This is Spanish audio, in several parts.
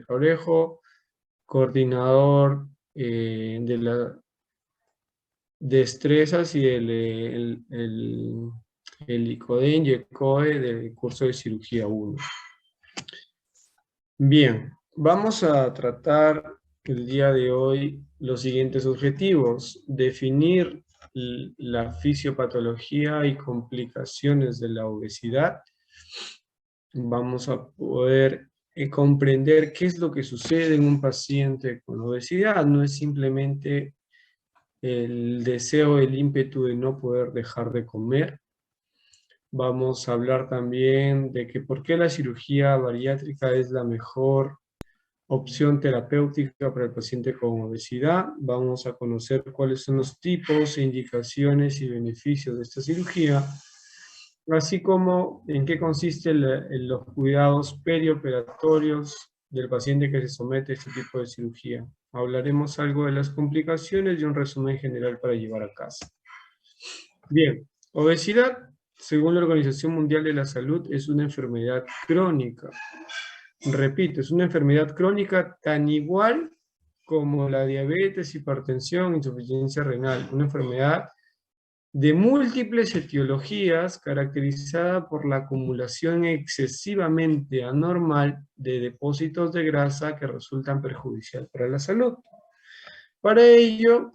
Orejo, coordinador de las destrezas y el ICODEN y ECOE del curso de cirugía 1. Bien, vamos a tratar el día de hoy los siguientes objetivos: definir la fisiopatología y complicaciones de la obesidad. Vamos a poder comprender qué es lo que sucede en un paciente con obesidad. No es simplemente el deseo, el ímpetu de no poder dejar de comer. Vamos a hablar también de que por qué la cirugía bariátrica es la mejor opción terapéutica para el paciente con obesidad. Vamos a conocer cuáles son los tipos, indicaciones y beneficios de esta cirugía, así como en qué consisten los cuidados perioperatorios del paciente que se somete a este tipo de cirugía. Hablaremos algo de las complicaciones y un resumen general para llevar a casa. Bien, obesidad, según la Organización Mundial de la Salud, es una enfermedad crónica. Repito, es una enfermedad crónica tan igual como la diabetes, hipertensión, insuficiencia renal. Una enfermedad de múltiples etiologías caracterizada por la acumulación excesivamente anormal de depósitos de grasa que resultan perjudicial para la salud. Para ello,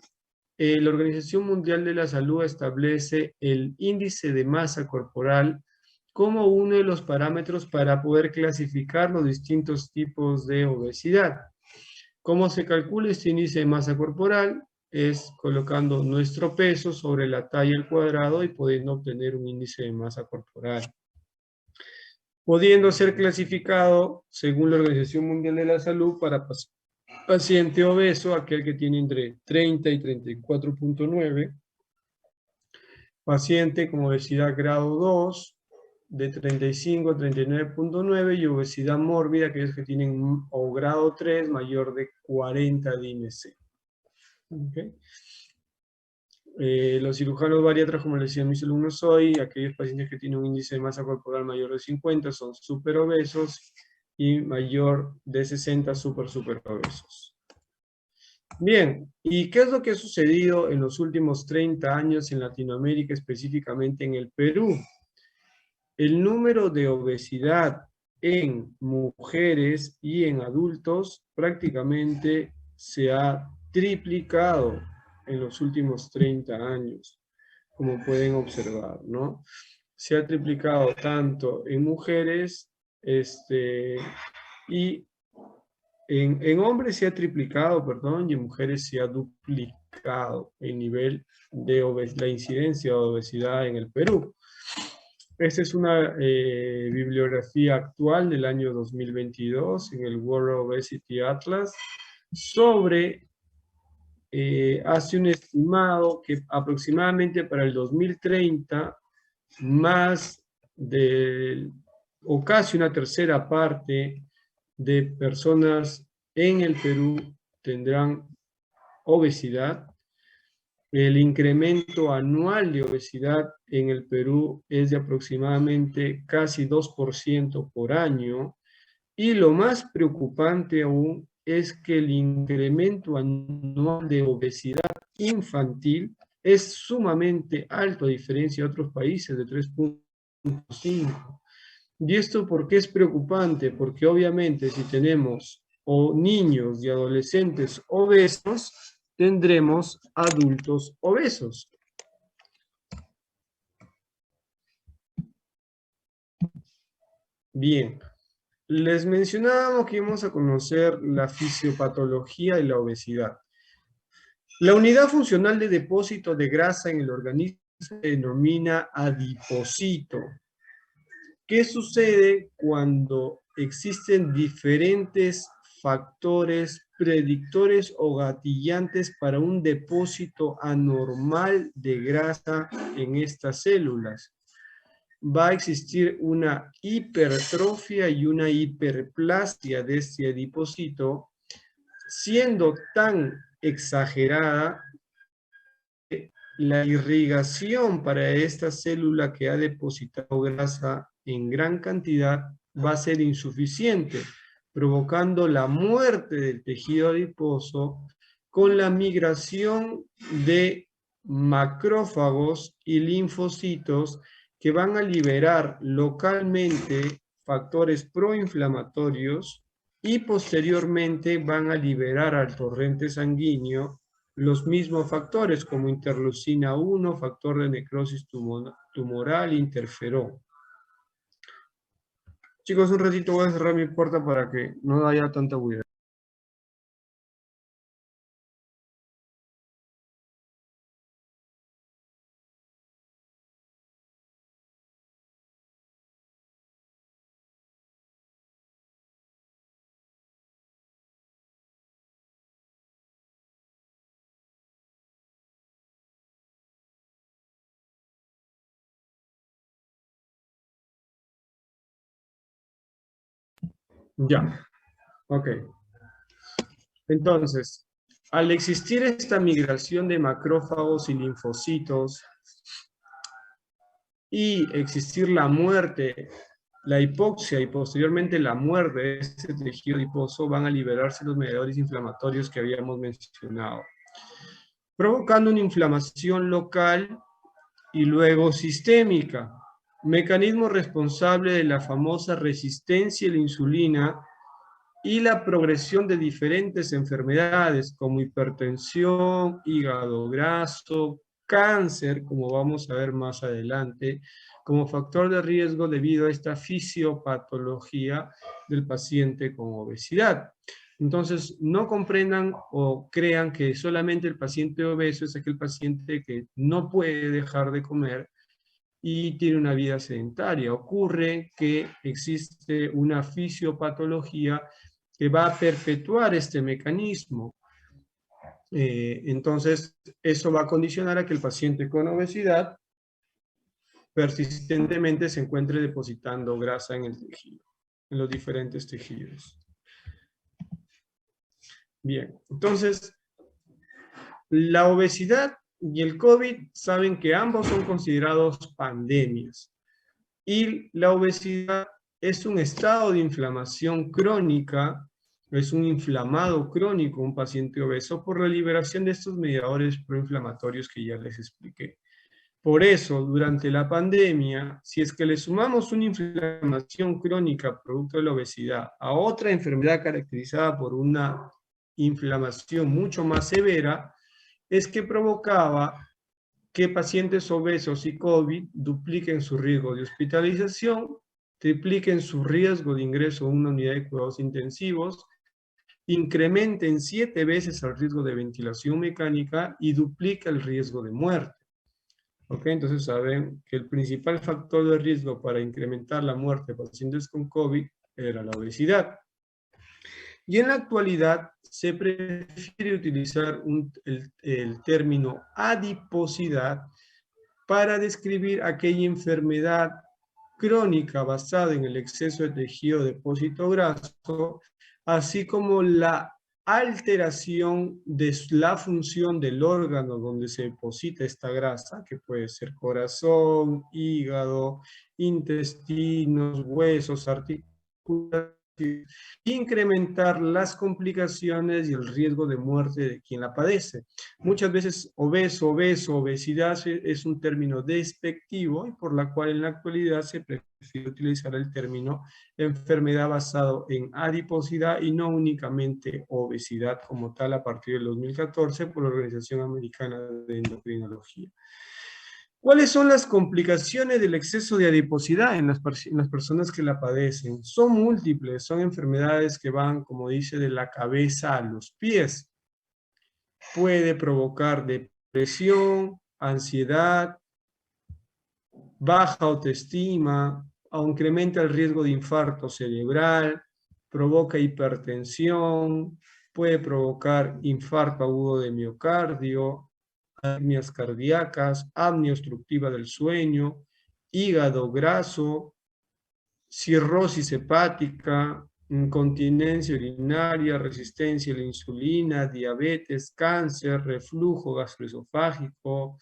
la Organización Mundial de la Salud establece el índice de masa corporal como uno de los parámetros para poder clasificar los distintos tipos de obesidad. ¿Cómo se calcula este índice de masa corporal? Es colocando nuestro peso sobre la talla al cuadrado y pudiendo obtener un índice de masa corporal. Pudiendo ser clasificado, según la Organización Mundial de la Salud, para paciente obeso, aquel que tiene entre 30 y 34.9, paciente con obesidad grado 2, de 35 a 39.9, y obesidad mórbida, aquellos que tienen o grado 3 mayor de 40 DIMC. ¿Okay? Los cirujanos bariátricos, como les decía a mis alumnos hoy, aquellos pacientes que tienen un índice de masa corporal mayor de 50 son súper obesos, y mayor de 60 súper obesos. Bien, ¿y qué es lo que ha sucedido en los últimos 30 años en Latinoamérica, específicamente en el Perú? El número de obesidad en mujeres y en adultos prácticamente se ha triplicado en los últimos 30 años, como pueden observar, ¿no? Se ha triplicado tanto en mujeres y en hombres se ha triplicado, perdón, y en mujeres se ha duplicado el nivel de la incidencia de obesidad en el Perú. Esta es una bibliografía actual del año 2022 en el World Obesity Atlas hace un estimado que aproximadamente para el 2030 o casi una tercera parte de personas en el Perú tendrán obesidad. El incremento anual de obesidad en el Perú es de aproximadamente casi 2% por año, y lo más preocupante aún es que el incremento anual de obesidad infantil es sumamente alto a diferencia de otros países, de 3.5. ¿Y esto por qué es preocupante? Porque obviamente si tenemos niños y adolescentes obesos, tendremos adultos obesos. Bien, les mencionábamos que íbamos a conocer la fisiopatología y la obesidad. La unidad funcional de depósito de grasa en el organismo se denomina adipocito. ¿Qué sucede cuando existen diferentes factores predictores o gatillantes para un depósito anormal de grasa en estas células? Va a existir una hipertrofia y una hiperplasia de este adipocito, siendo tan exagerada que la irrigación para esta célula que ha depositado grasa en gran cantidad va a ser insuficiente, provocando la muerte del tejido adiposo con la migración de macrófagos y linfocitos que van a liberar localmente factores proinflamatorios y posteriormente van a liberar al torrente sanguíneo los mismos factores como interleucina 1, factor de necrosis tumoral, interferón. Chicos, un ratito voy a cerrar mi puerta para que no haya tanta bulla. Ya, ok. Entonces, al existir esta migración de macrófagos y linfocitos y existir la muerte, la hipoxia y posteriormente la muerte de este tejido adiposo, van a liberarse los mediadores inflamatorios que habíamos mencionado, provocando una inflamación local y luego sistémica, mecanismo responsable de la famosa resistencia a la insulina y la progresión de diferentes enfermedades como hipertensión, hígado graso, cáncer, como vamos a ver más adelante, como factor de riesgo debido a esta fisiopatología del paciente con obesidad. Entonces, no comprendan o crean que solamente el paciente obeso es aquel paciente que no puede dejar de comer y tiene una vida sedentaria. Ocurre que existe una fisiopatología que va a perpetuar este mecanismo. Entonces, eso va a condicionar a que el paciente con obesidad persistentemente se encuentre depositando grasa en el tejido, en los diferentes tejidos. Bien, entonces, la obesidad y el COVID saben que ambos son considerados pandemias. Y la obesidad es un estado de inflamación crónica, es un inflamado crónico, un paciente obeso, por la liberación de estos mediadores proinflamatorios que ya les expliqué. Por eso, durante la pandemia, si es que le sumamos una inflamación crónica producto de la obesidad a otra enfermedad caracterizada por una inflamación mucho más severa, es que provocaba que pacientes obesos y COVID dupliquen su riesgo de hospitalización, tripliquen su riesgo de ingreso a una unidad de cuidados intensivos, incrementen 7 veces el riesgo de ventilación mecánica y duplica el riesgo de muerte. ¿Ok? Entonces saben que el principal factor de riesgo para incrementar la muerte de pacientes con COVID era la obesidad. Y en la actualidad se prefiere utilizar el término adiposidad para describir aquella enfermedad crónica basada en el exceso de tejido de depósito graso, así como la alteración de la función del órgano donde se deposita esta grasa, que puede ser corazón, hígado, intestinos, huesos, articulaciones, incrementar las complicaciones y el riesgo de muerte de quien la padece. Muchas veces obesidad es un término despectivo y por la cual en la actualidad se prefiere utilizar el término enfermedad basado en adiposidad y no únicamente obesidad como tal a partir del 2014 por la Organización Americana de Endocrinología. ¿Cuáles son las complicaciones del exceso de adiposidad en las personas que la padecen? Son múltiples, son enfermedades que van, como dice, de la cabeza a los pies. Puede provocar depresión, ansiedad, baja autoestima, incrementa el riesgo de infarto cerebral, provoca hipertensión, puede provocar infarto agudo de miocardio, arritmias cardíacas, apnea obstructiva del sueño, hígado graso, cirrosis hepática, incontinencia urinaria, resistencia a la insulina, diabetes, cáncer, reflujo gastroesofágico,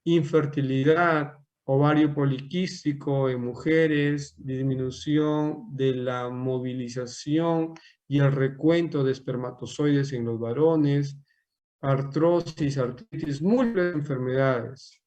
infertilidad, ovario poliquístico en mujeres, disminución de la movilización y el recuento de espermatozoides en los varones, artrosis, artritis, múltiples enfermedades.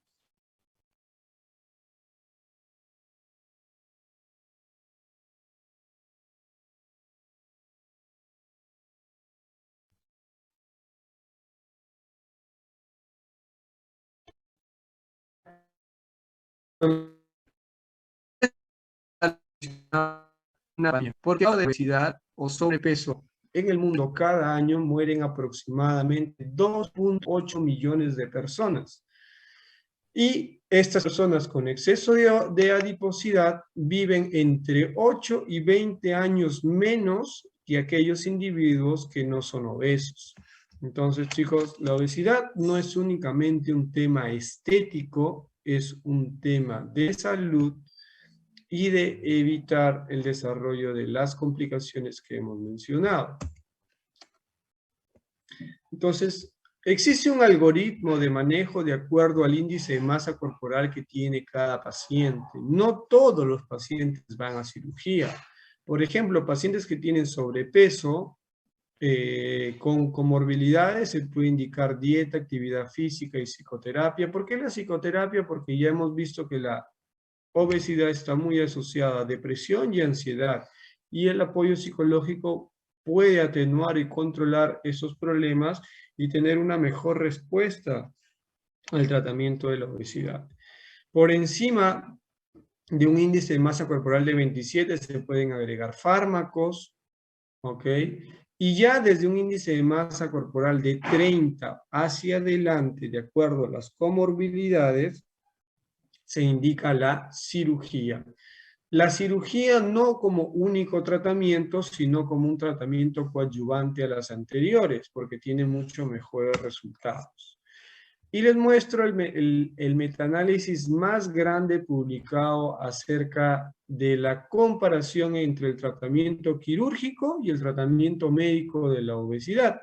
Por causa de obesidad o sobrepeso, en el mundo cada año mueren aproximadamente 2.8 millones de personas. Y estas personas con exceso de adiposidad viven entre 8 y 20 años menos que aquellos individuos que no son obesos. Entonces, chicos, la obesidad no es únicamente un tema estético, es un tema de salud y de evitar el desarrollo de las complicaciones que hemos mencionado. Entonces, existe un algoritmo de manejo de acuerdo al índice de masa corporal que tiene cada paciente. No todos los pacientes van a cirugía. Por ejemplo, pacientes que tienen sobrepeso, con comorbilidades, se puede indicar dieta, actividad física y psicoterapia. ¿Por qué la psicoterapia? Porque ya hemos visto que la obesidad está muy asociada a depresión y ansiedad, y el apoyo psicológico puede atenuar y controlar esos problemas y tener una mejor respuesta al tratamiento de la obesidad. Por encima de un índice de masa corporal de 27 se pueden agregar fármacos, ¿ok? Y ya desde un índice de masa corporal de 30 hacia adelante, de acuerdo a las comorbilidades, se indica la cirugía. La cirugía no como único tratamiento, sino como un tratamiento coadyuvante a las anteriores, porque tiene mucho mejores resultados. Y les muestro el metaanálisis más grande publicado acerca de la comparación entre el tratamiento quirúrgico y el tratamiento médico de la obesidad.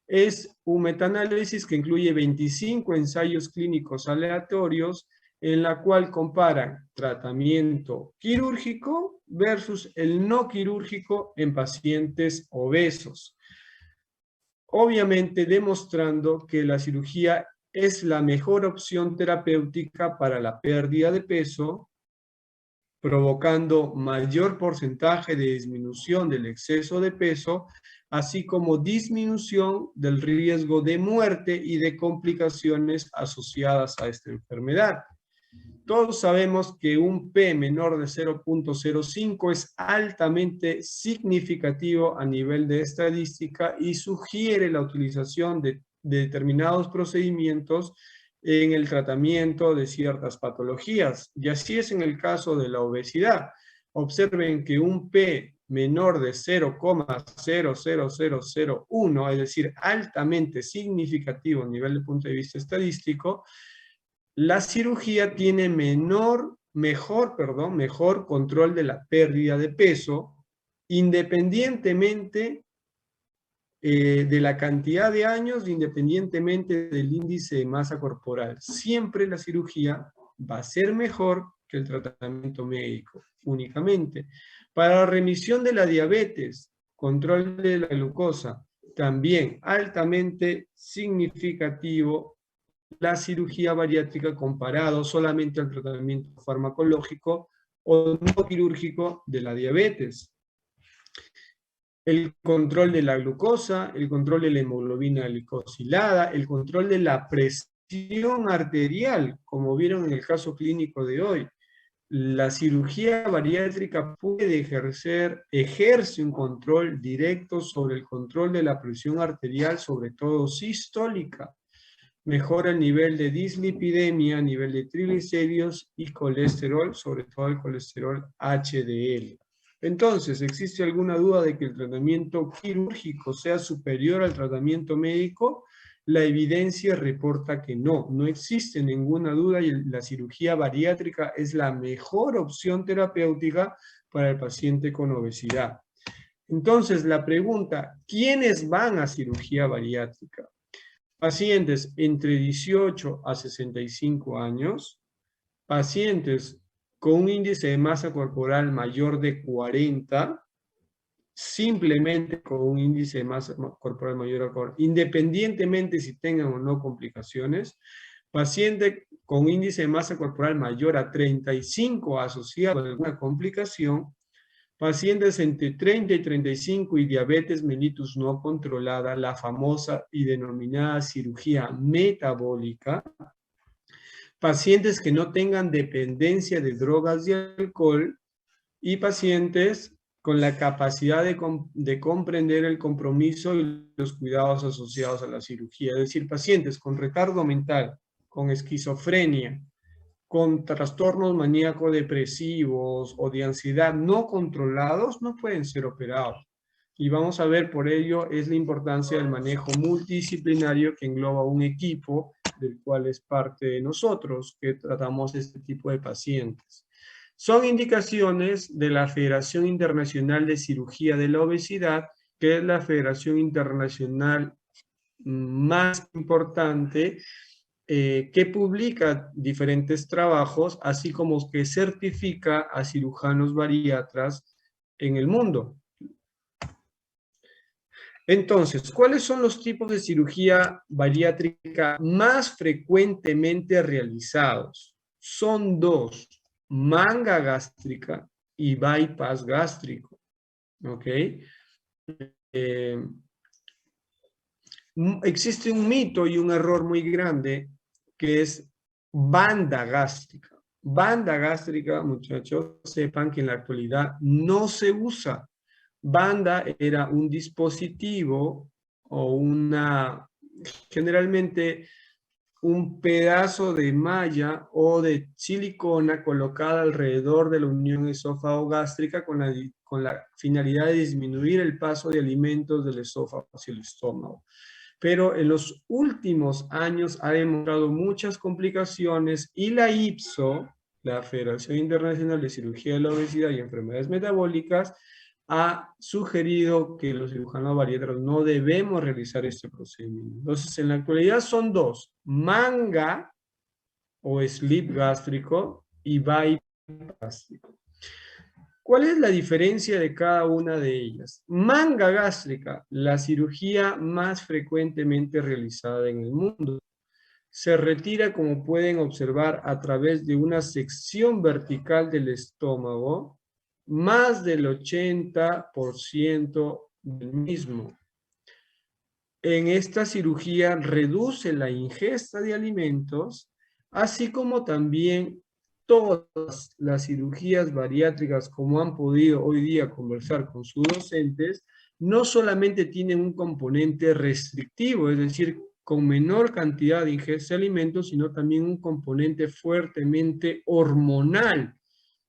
Es un metaanálisis que incluye 25 ensayos clínicos aleatorios en la cual comparan tratamiento quirúrgico versus el no quirúrgico en pacientes obesos. Obviamente demostrando que la cirugía es la mejor opción terapéutica para la pérdida de peso, provocando mayor porcentaje de disminución del exceso de peso, así como disminución del riesgo de muerte y de complicaciones asociadas a esta enfermedad. Todos sabemos que un P menor de 0.05 es altamente significativo a nivel de estadística y sugiere la utilización de determinados procedimientos en el tratamiento de ciertas patologías. Y así es en el caso de la obesidad. Observen que un P menor de 0,00001, es decir, altamente significativo a nivel de punto de vista estadístico, la cirugía tiene mejor control de la pérdida de peso, independientemente de la cantidad de años, independientemente del índice de masa corporal. Siempre la cirugía va a ser mejor que el tratamiento médico, únicamente. Para la remisión de la diabetes, control de la glucosa, también altamente significativo la cirugía bariátrica comparado solamente al tratamiento farmacológico o no quirúrgico de la diabetes. El control de la glucosa, el control de la hemoglobina glicosilada, el control de la presión arterial, como vieron en el caso clínico de hoy. La cirugía bariátrica ejerce un control directo sobre el control de la presión arterial, sobre todo sistólica. Mejora el nivel de dislipidemia, nivel de triglicéridos y colesterol, sobre todo el colesterol HDL. Entonces, ¿existe alguna duda de que el tratamiento quirúrgico sea superior al tratamiento médico? La evidencia reporta que no, no existe ninguna duda y la cirugía bariátrica es la mejor opción terapéutica para el paciente con obesidad. Entonces, la pregunta, ¿quiénes van a cirugía bariátrica? Pacientes entre 18 a 65 años, pacientes con un índice de masa corporal mayor de 40, simplemente con un índice de masa corporal mayor a 40, independientemente si tengan o no complicaciones, paciente con índice de masa corporal mayor a 35 asociado a alguna complicación, pacientes entre 30 y 35 y diabetes mellitus no controlada, la famosa y denominada cirugía metabólica, pacientes que no tengan dependencia de drogas y alcohol, y pacientes con la capacidad de comprender el compromiso y los cuidados asociados a la cirugía. Es decir, pacientes con retardo mental, con esquizofrenia, con trastornos maníaco-depresivos o de ansiedad no controlados no pueden ser operados. Y vamos a ver por ello es la importancia del manejo multidisciplinario que engloba un equipo del cual es parte de nosotros que tratamos este tipo de pacientes. Son indicaciones de la Federación Internacional de Cirugía de la Obesidad, que es la federación internacional más importante que publica diferentes trabajos, así como que certifica a cirujanos bariatras en el mundo. Entonces, ¿cuáles son los tipos de cirugía bariátrica más frecuentemente realizados? Son dos, manga gástrica y bypass gástrico. ¿Ok? Existe un mito y un error muy grande que es banda gástrica. Banda gástrica, muchachos, sepan que en la actualidad no se usa. Banda era un dispositivo o generalmente un pedazo de malla o de silicona colocada alrededor de la unión esófago-gástrica con la finalidad de disminuir el paso de alimentos del esófago hacia el estómago. Pero en los últimos años ha demostrado muchas complicaciones y la IPSO, la Federación Internacional de Cirugía de la Obesidad y Enfermedades Metabólicas, ha sugerido que los cirujanos bariátricos no debemos realizar este procedimiento. Entonces, en la actualidad son dos, manga o slip gástrico y bypass gástrico. ¿Cuál es la diferencia de cada una de ellas? Manga gástrica, la cirugía más frecuentemente realizada en el mundo. Se retira, como pueden observar, a través de una sección vertical del estómago, más del 80% del mismo. En esta cirugía reduce la ingesta de alimentos, así como también todas las cirugías bariátricas, como han podido hoy día conversar con sus docentes, no solamente tienen un componente restrictivo, es decir, con menor cantidad de ingesta de alimentos, sino también un componente fuertemente hormonal.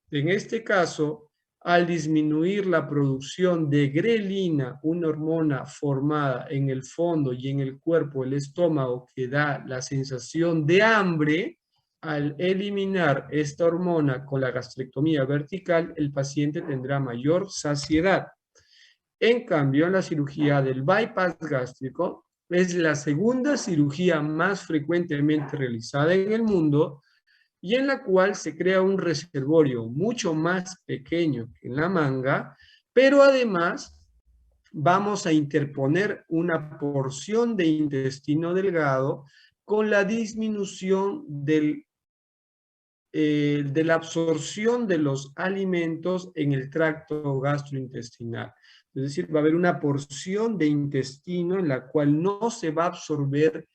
En este caso, al disminuir la producción de grelina, una hormona formada en el fondo y en el cuerpo, el estómago, que da la sensación de hambre, al eliminar esta hormona con la gastrectomía vertical, el paciente tendrá mayor saciedad. En cambio, la cirugía del bypass gástrico es la segunda cirugía más frecuentemente realizada en el mundo y en la cual se crea un reservorio mucho más pequeño que en la manga, pero además vamos a interponer una porción de intestino delgado con la disminución de la absorción de los alimentos en el tracto gastrointestinal. Es decir, va a haber una porción de intestino en la cual no se va a absorber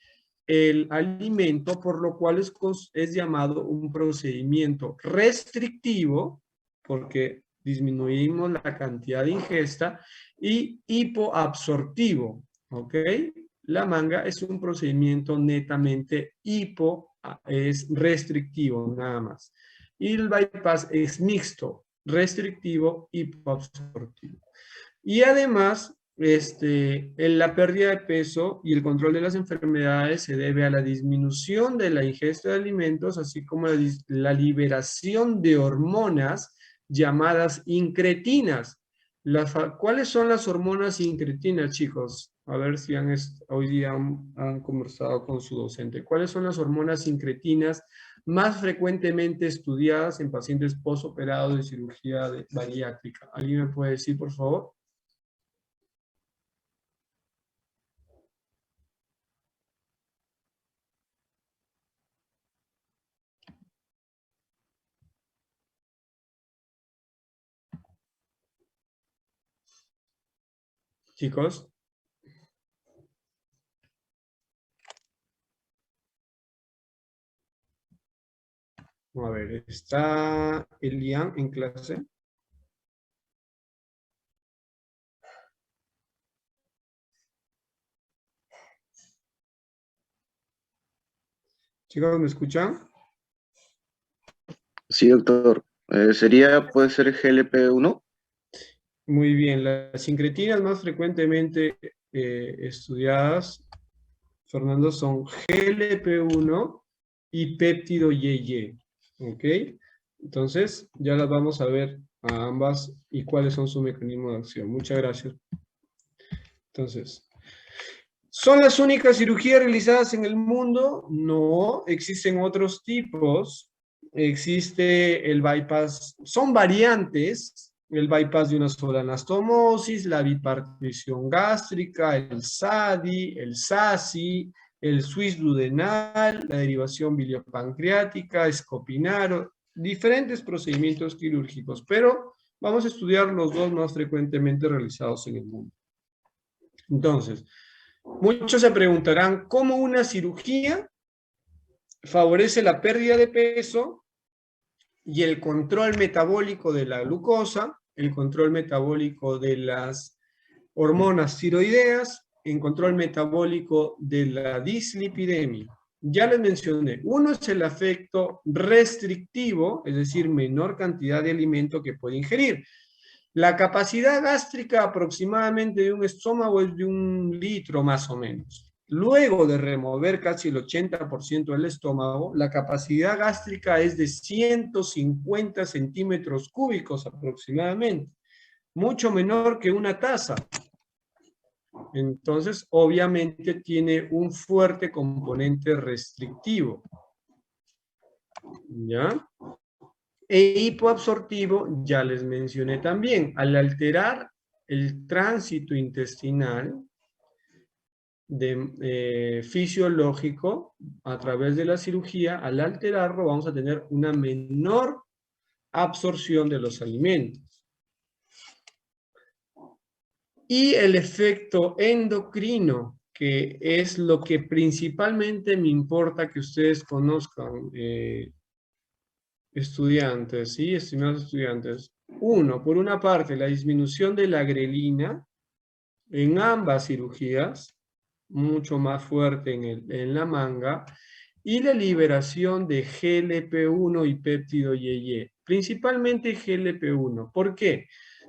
el alimento, por lo cual es llamado un procedimiento restrictivo, porque disminuimos la cantidad de ingesta, y hipoabsortivo, ¿ok? La manga es un procedimiento netamente es restrictivo, nada más. Y el bypass es mixto, restrictivo, hipoabsortivo. Y además, la pérdida de peso y el control de las enfermedades se debe a la disminución de la ingesta de alimentos, así como la liberación de hormonas llamadas incretinas. ¿Cuáles son las hormonas incretinas, chicos? A ver si hoy día han conversado con su docente. ¿Cuáles son las hormonas incretinas más frecuentemente estudiadas en pacientes posoperados de cirugía bariátrica? ¿Alguien me puede decir, por favor? Chicos. A ver, ¿está Elian en clase? Chicos, ¿me escuchan? Sí, doctor. Puede ser GLP-1. Muy bien, las sincretinas más frecuentemente estudiadas, Fernando, son GLP-1 y péptido YY. ¿Ok? Entonces, ya las vamos a ver a ambas y cuáles son su mecanismo de acción. Muchas gracias. Entonces, ¿son las únicas cirugías realizadas en el mundo? No, existen otros tipos. Existe el bypass, son variantes, el bypass de una sola anastomosis, la bipartición gástrica, el SADI, el SASI, el Swiss duodenal, la derivación biliopancreática, escopinaro, diferentes procedimientos quirúrgicos, pero vamos a estudiar los dos más frecuentemente realizados en el mundo. Entonces, muchos se preguntarán, ¿cómo una cirugía favorece la pérdida de peso y el control metabólico de la glucosa, el control metabólico de las hormonas tiroideas, el control metabólico de la dislipidemia? Ya les mencioné, uno es el efecto restrictivo, es decir, menor cantidad de alimento que puede ingerir. La capacidad gástrica aproximadamente de un estómago es de 1 litro más o menos. Luego de remover casi el 80% del estómago, la capacidad gástrica es de 150 centímetros cúbicos aproximadamente, mucho menor que una taza. Entonces, obviamente tiene un fuerte componente restrictivo. ¿Ya? E hipoabsortivo, ya les mencioné también, al alterar el tránsito intestinal fisiológico a través de la cirugía, al alterarlo vamos a tener una menor absorción de los alimentos. Y el efecto endocrino, que es lo que principalmente me importa que ustedes conozcan, estudiantes, ¿sí? Estimados estudiantes. Uno, por una parte, la disminución de la grelina en ambas cirugías, mucho más fuerte en la manga, y la liberación de GLP-1 y péptido YY, principalmente GLP-1. ¿Por qué?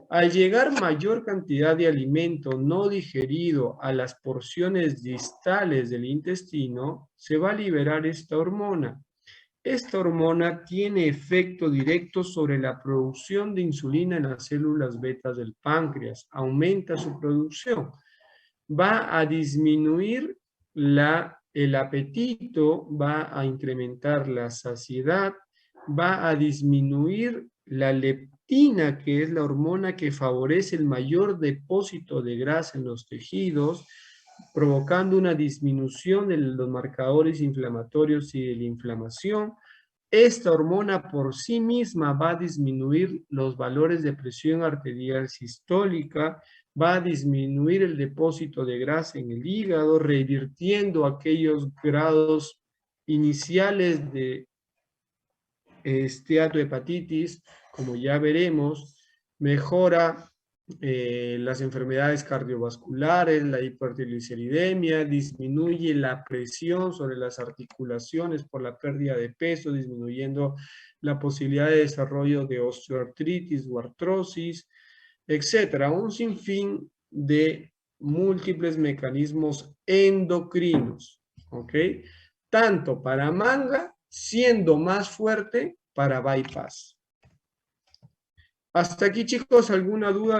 Al llegar mayor cantidad de alimento no digerido a las porciones distales del intestino, se va a liberar esta hormona. Esta hormona tiene efecto directo sobre la producción de insulina en las células betas del páncreas, aumenta su producción, va a disminuir el apetito, va a incrementar la saciedad, va a disminuir la leptina, que es la hormona que favorece el mayor depósito de grasa en los tejidos, provocando una disminución de los marcadores inflamatorios y de la inflamación. Esta hormona por sí misma va a disminuir los valores de presión arterial sistólica, va a disminuir el depósito de grasa en el hígado, revirtiendo aquellos grados iniciales de esteatohepatitis, como ya veremos, mejora las enfermedades cardiovasculares, la hipertrigliceridemia, disminuye la presión sobre las articulaciones por la pérdida de peso, disminuyendo la posibilidad de desarrollo de osteoartritis o artrosis, etcétera. Un sinfín de múltiples mecanismos endocrinos, ¿ok? Tanto para manga, siendo más fuerte para bypass. Hasta aquí, chicos, ¿alguna duda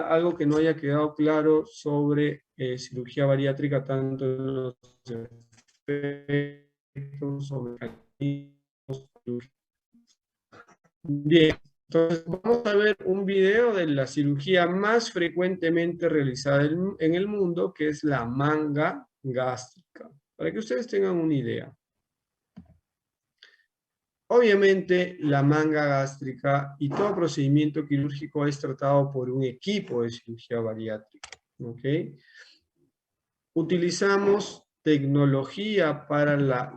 algo que no haya quedado claro sobre cirugía bariátrica, tanto en los efectos o mecanismos. Bien, entonces vamos a ver un video de la cirugía más frecuentemente realizada en el mundo, que es la manga gástrica, para que ustedes tengan una idea. Obviamente, la manga gástrica y todo procedimiento quirúrgico es tratado por un equipo de cirugía bariátrica, ¿ok? Utilizamos tecnología para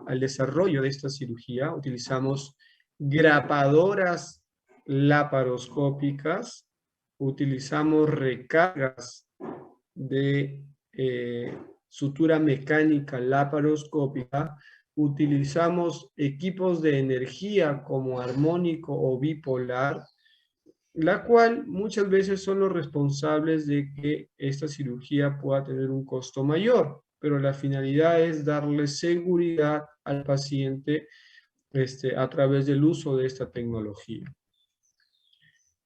el desarrollo de esta cirugía, utilizamos grapadoras laparoscópicas, utilizamos recargas de sutura mecánica laparoscópica, utilizamos equipos de energía como armónico o bipolar, la cual muchas veces son los responsables de que esta cirugía pueda tener un costo mayor, pero la finalidad es darle seguridad al paciente a través del uso de esta tecnología.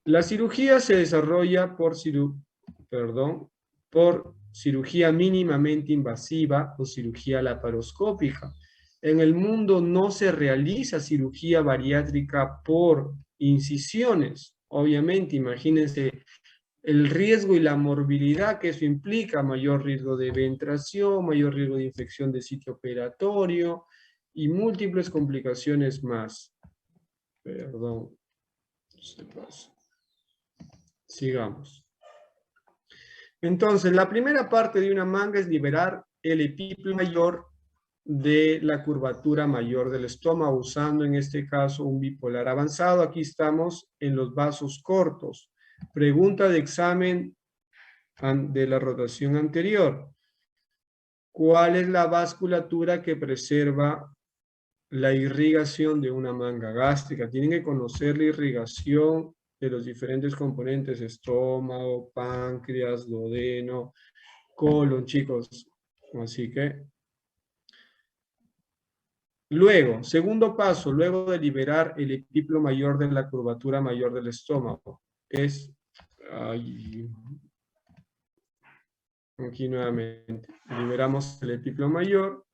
La cirugía se desarrolla por cirugía mínimamente invasiva o cirugía laparoscópica. En el mundo no se realiza cirugía bariátrica por incisiones. Obviamente, imagínense el riesgo y la morbilidad que eso implica, mayor riesgo de ventración, mayor riesgo de infección de sitio operatorio y múltiples complicaciones más. Perdón, se pasa. Sigamos. Entonces, la primera parte de una manga es liberar el epíplo mayor de la curvatura mayor del estómago, usando en este caso un bipolar avanzado. Aquí estamos en los vasos cortos. Pregunta de examen de la rotación anterior. ¿Cuál es la vasculatura que preserva la irrigación de una manga gástrica? Tienen que conocer la irrigación de los diferentes componentes, estómago, páncreas, duodeno, colon, chicos. Así que, luego, segundo paso, luego de liberar el epíplo mayor de la curvatura mayor del estómago, es, aquí nuevamente, liberamos el epíplo mayor.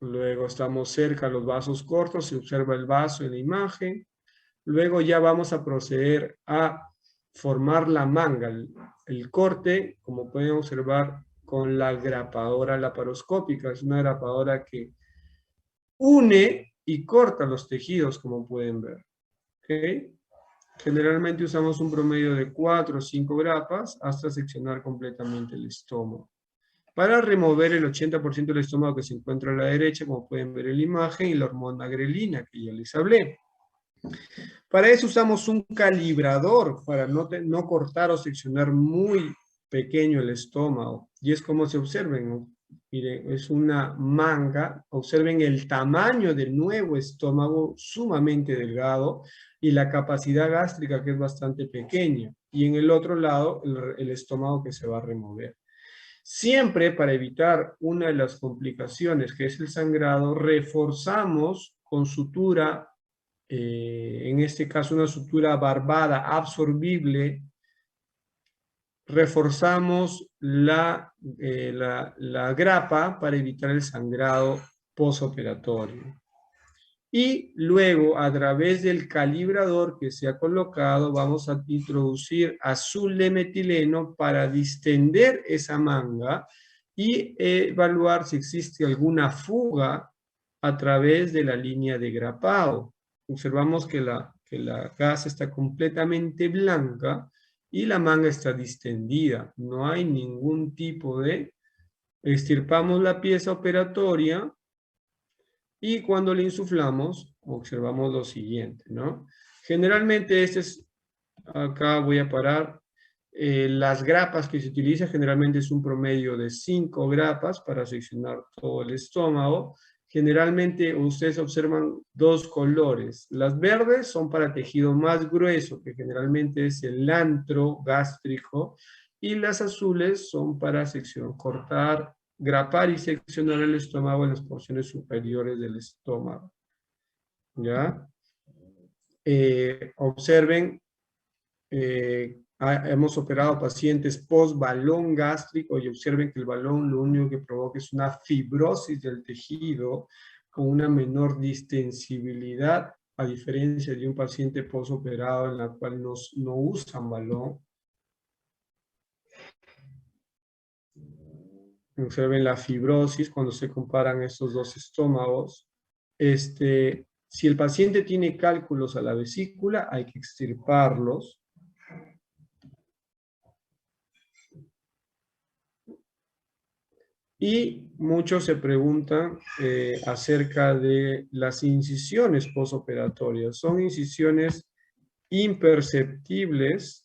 Luego estamos cerca a los vasos cortos, se observa el vaso en la imagen. Luego ya vamos a proceder a formar la manga, el corte, como pueden observar con la grapadora laparoscópica. Es una grapadora que une y corta los tejidos, como pueden ver. ¿Okay? Generalmente usamos un promedio de 4 o 5 grapas hasta seccionar completamente el estómago. Para remover el 80% del estómago que se encuentra a la derecha, como pueden ver en la imagen, y la hormona grelina, que ya les hablé. Para eso usamos un calibrador, para no cortar o seccionar muy pequeño el estómago. Y es como se observen, ¿no? Miren, es una manga. Observen el tamaño del nuevo estómago, sumamente delgado, y la capacidad gástrica, que es bastante pequeña. Y en el otro lado, el estómago que se va a remover. Siempre, para evitar una de las complicaciones, que es el sangrado, reforzamos con sutura, en este caso una sutura barbada absorbible. Reforzamos la grapa para evitar el sangrado postoperatorio. Y luego, a través del calibrador que se ha colocado, vamos a introducir azul de metileno para distender esa manga y evaluar si existe alguna fuga a través de la línea de grapado. Observamos que la gasa está completamente blanca y la manga está distendida. No hay ningún tipo de... Extirpamos la pieza operatoria. Y cuando le insuflamos, observamos lo siguiente, ¿no? Generalmente acá voy a parar, las grapas que se utilizan generalmente es un promedio de 5 grapas para seccionar todo el estómago. Generalmente ustedes observan dos colores. Las verdes son para tejido más grueso, que generalmente es el antro gástrico, y las azules son para cortar, grapar y seccionar el estómago en las porciones superiores del estómago. ¿Ya? Observen Hemos operado pacientes post balón gástrico y observen que el balón lo único que provoca es una fibrosis del tejido con una menor distensibilidad, a diferencia de un paciente postoperado en la cual no usan balón. Observen la fibrosis cuando se comparan estos dos estómagos. Si el paciente tiene cálculos a la vesícula, hay que extirparlos. Y muchos se preguntan acerca de las incisiones postoperatorias. Son incisiones imperceptibles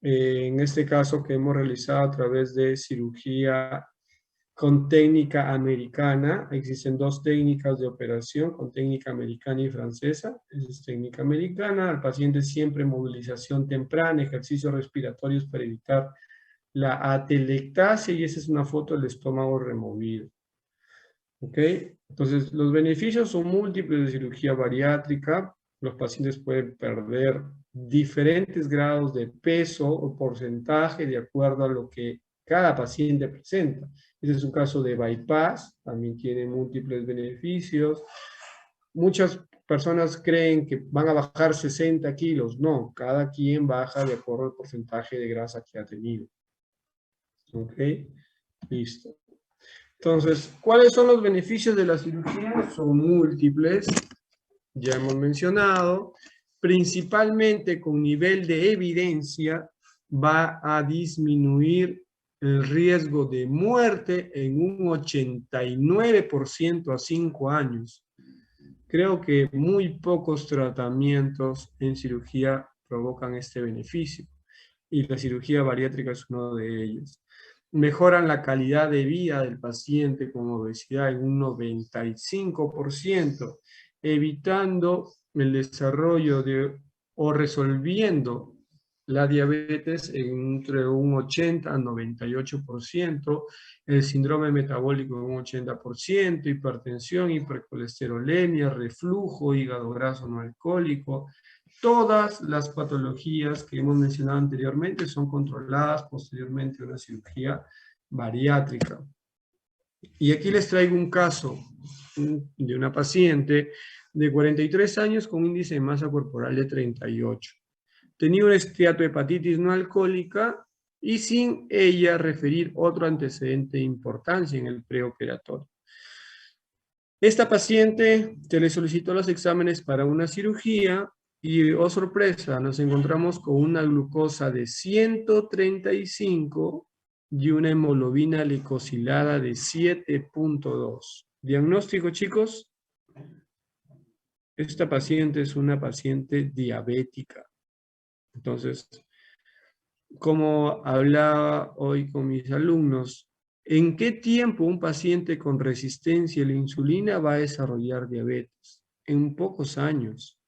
en este caso que hemos realizado a través de cirugía con técnica americana. Existen dos técnicas de operación, con técnica americana y francesa. Esa es técnica americana. Al paciente siempre movilización temprana, ejercicios respiratorios para evitar la atelectasia, y esa es una foto del estómago removido. ¿Ok? Entonces, los beneficios son múltiples de cirugía bariátrica. Los pacientes pueden perder diferentes grados de peso o porcentaje de acuerdo a lo que cada paciente presenta. Este es un caso de bypass, también tiene múltiples beneficios. Muchas personas creen que van a bajar 60 kilos. No, cada quien baja de acuerdo al porcentaje de grasa que ha tenido. ¿Ok? Listo. Entonces, ¿cuáles son los beneficios de la cirugía? Son múltiples, ya hemos mencionado. Principalmente con nivel de evidencia va a disminuir el riesgo de muerte en un 89% a 5 años. Creo que muy pocos tratamientos en cirugía provocan este beneficio, y la cirugía bariátrica es uno de ellos. Mejoran la calidad de vida del paciente con obesidad en un 95%, evitando el desarrollo o resolviendo la diabetes entre un 80 a 98%, el síndrome metabólico en un 80%, hipertensión, hipercolesterolemia, reflujo, hígado graso no alcohólico. Todas las patologías que hemos mencionado anteriormente son controladas posteriormente a una cirugía bariátrica. Y aquí les traigo un caso de una paciente de 43 años con índice de masa corporal de 38. Tenía una esteatohepatitis no alcohólica y sin ella referir otro antecedente de importancia en el preoperatorio. Esta paciente se le solicitó los exámenes para una cirugía y, oh sorpresa, nos encontramos con una glucosa de 135 y una hemoglobina glicosilada de 7.2. Diagnóstico, chicos. Esta paciente es una paciente diabética. Entonces, como hablaba hoy con mis alumnos, ¿en qué tiempo un paciente con resistencia a la insulina va a desarrollar diabetes? En pocos años.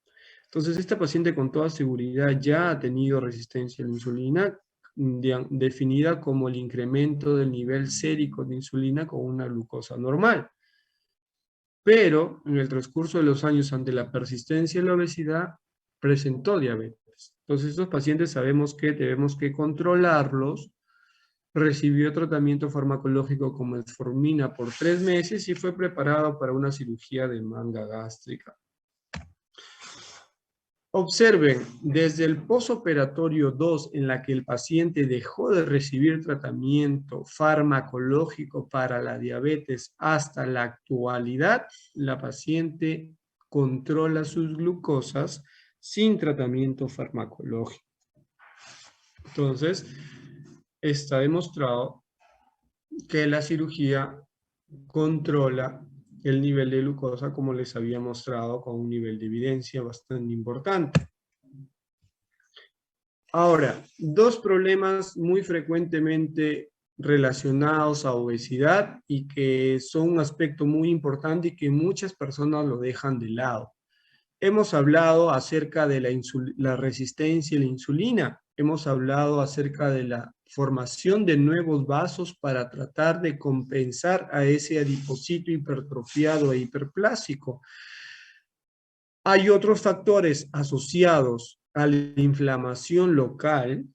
Entonces, esta paciente con toda seguridad ya ha tenido resistencia a la insulina, definida como el incremento del nivel sérico de insulina con una glucosa normal. Pero en el transcurso de los años, ante la persistencia de la obesidad, presentó diabetes. Entonces, estos pacientes sabemos que debemos que controlarlos. Recibió tratamiento farmacológico con metformina por 3 meses y fue preparado para una cirugía de manga gástrica. Observen, desde el posoperatorio 2, en la que el paciente dejó de recibir tratamiento farmacológico para la diabetes, hasta la actualidad, la paciente controla sus glucosas sin tratamiento farmacológico. Entonces, está demostrado que la cirugía controla el nivel de glucosa, como les había mostrado, con un nivel de evidencia bastante importante. Ahora, dos problemas muy frecuentemente relacionados a obesidad y que son un aspecto muy importante y que muchas personas lo dejan de lado. Hemos hablado acerca de la resistencia a la insulina. Hemos hablado acerca de la formación de nuevos vasos para tratar de compensar a ese adipocito hipertrofiado e hiperplásico. Hay otros factores asociados a la inflamación local,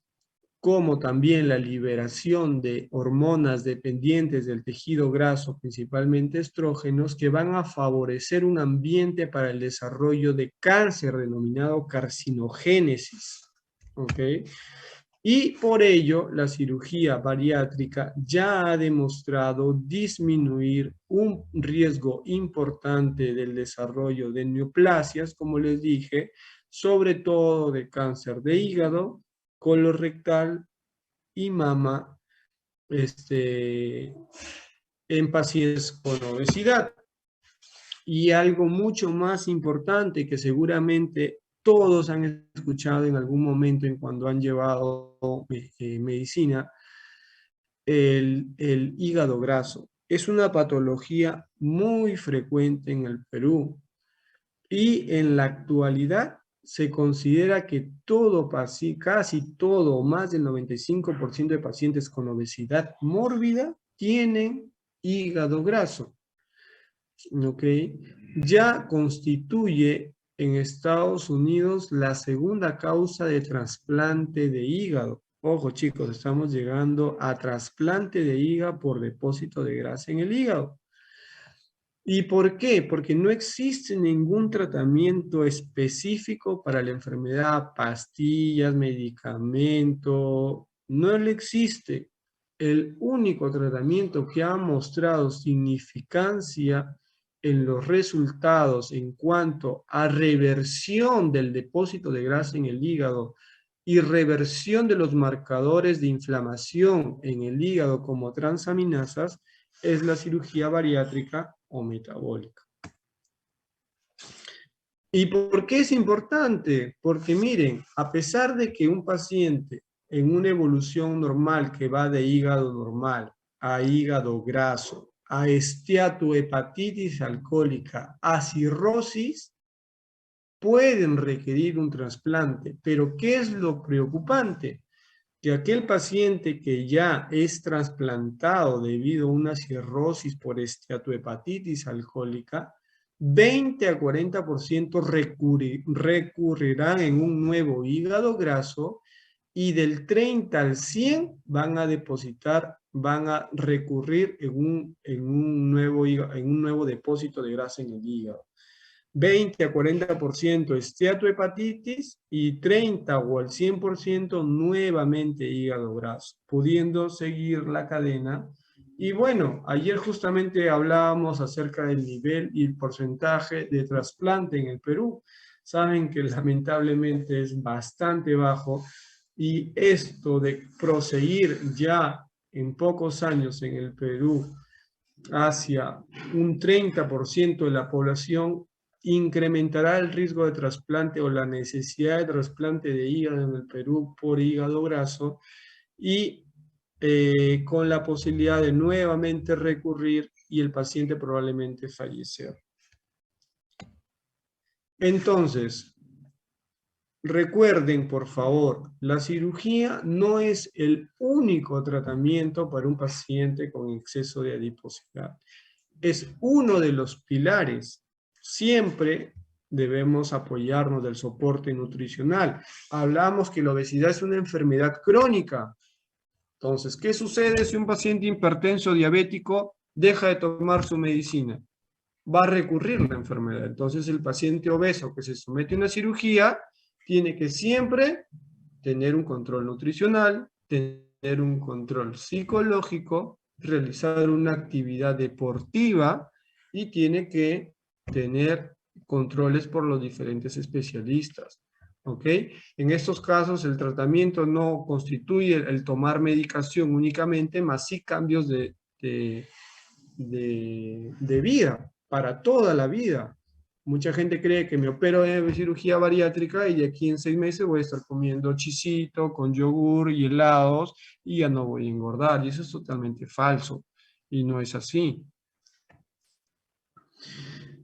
como también la liberación de hormonas dependientes del tejido graso, principalmente estrógenos, que van a favorecer un ambiente para el desarrollo de cáncer denominado carcinogénesis. ¿Ok? Y por ello, la cirugía bariátrica ya ha demostrado disminuir un riesgo importante del desarrollo de neoplasias, como les dije, sobre todo de cáncer de hígado, colorectal y mama, en pacientes con obesidad. Y algo mucho más importante que seguramente todos han escuchado en algún momento en cuando han llevado medicina, el hígado graso. Es una patología muy frecuente en el Perú y en la actualidad se considera que casi todo, más del 95% de pacientes con obesidad mórbida tienen hígado graso. ¿Ok? Ya constituye en Estados Unidos la segunda causa de trasplante de hígado. Ojo, chicos, estamos llegando a trasplante de hígado por depósito de grasa en el hígado. ¿Y por qué? Porque no existe ningún tratamiento específico para la enfermedad, pastillas, medicamento, no le existe. El único tratamiento que ha mostrado significancia en los resultados en cuanto a reversión del depósito de grasa en el hígado y reversión de los marcadores de inflamación en el hígado como transaminasas es la cirugía bariátrica o metabólica. ¿Y por qué es importante? Porque miren, a pesar de que un paciente en una evolución normal que va de hígado normal a hígado graso, a esteatohepatitis alcohólica, a cirrosis, pueden requerir un trasplante. Pero ¿qué es lo preocupante? Que aquel paciente que ya es trasplantado debido a una cirrosis por esteatohepatitis alcohólica, 20 a 40% recurrirán en un nuevo hígado graso y del 30 al 100 van a recurrir en un nuevo depósito de grasa en el hígado. 20 a 40% esteatohepatitis y 30 o al 100% nuevamente hígado graso, pudiendo seguir la cadena. Y bueno, ayer justamente hablábamos acerca del nivel y el porcentaje de trasplante en el Perú. Saben que lamentablemente es bastante bajo y esto de proseguir ya en pocos años en el Perú hacia un 30% de la población incrementará el riesgo de trasplante o la necesidad de trasplante de hígado en el Perú por hígado graso y con la posibilidad de nuevamente recurrir y el paciente probablemente fallecer. Entonces, recuerden, por favor, la cirugía no es el único tratamiento para un paciente con exceso de adiposidad. Es uno de los pilares. Siempre debemos apoyarnos del soporte nutricional. Hablamos que la obesidad es una enfermedad crónica. Entonces, ¿qué sucede si un paciente hipertenso diabético deja de tomar su medicina? Va a recurrir a la enfermedad. Entonces, el paciente obeso que se somete a una cirugía tiene que siempre tener un control nutricional, tener un control psicológico, realizar una actividad deportiva y tiene que tener controles por los diferentes especialistas. ¿Ok? En estos casos el tratamiento no constituye el tomar medicación únicamente, más sí cambios de vida, para toda la vida. Mucha gente cree que me opero de cirugía bariátrica y de aquí en 6 meses voy a estar comiendo chisito con yogur y helados y ya no voy a engordar. Y eso es totalmente falso. Y no es así.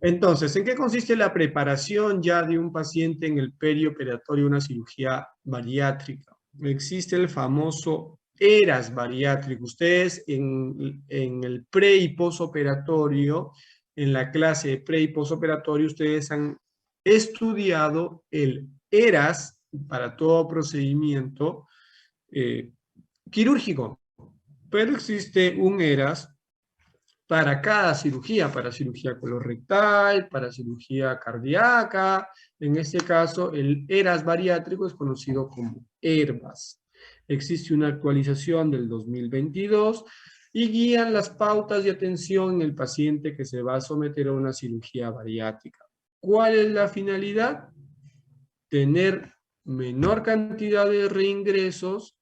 Entonces, ¿en qué consiste la preparación ya de un paciente en el perioperatorio de una cirugía bariátrica? Existe el famoso ERAS bariátrico. Ustedes en el pre y posoperatorio, en la clase de pre y posoperatorio, ustedes han estudiado el ERAS para todo procedimiento quirúrgico, pero existe un ERAS para cada cirugía, para cirugía colorectal, para cirugía cardíaca. En este caso, el ERAS bariátrico es conocido como ERBAS. Existe una actualización del 2022 y guían las pautas de atención en el paciente que se va a someter a una cirugía bariátrica. ¿Cuál es la finalidad? Tener menor cantidad de reingresos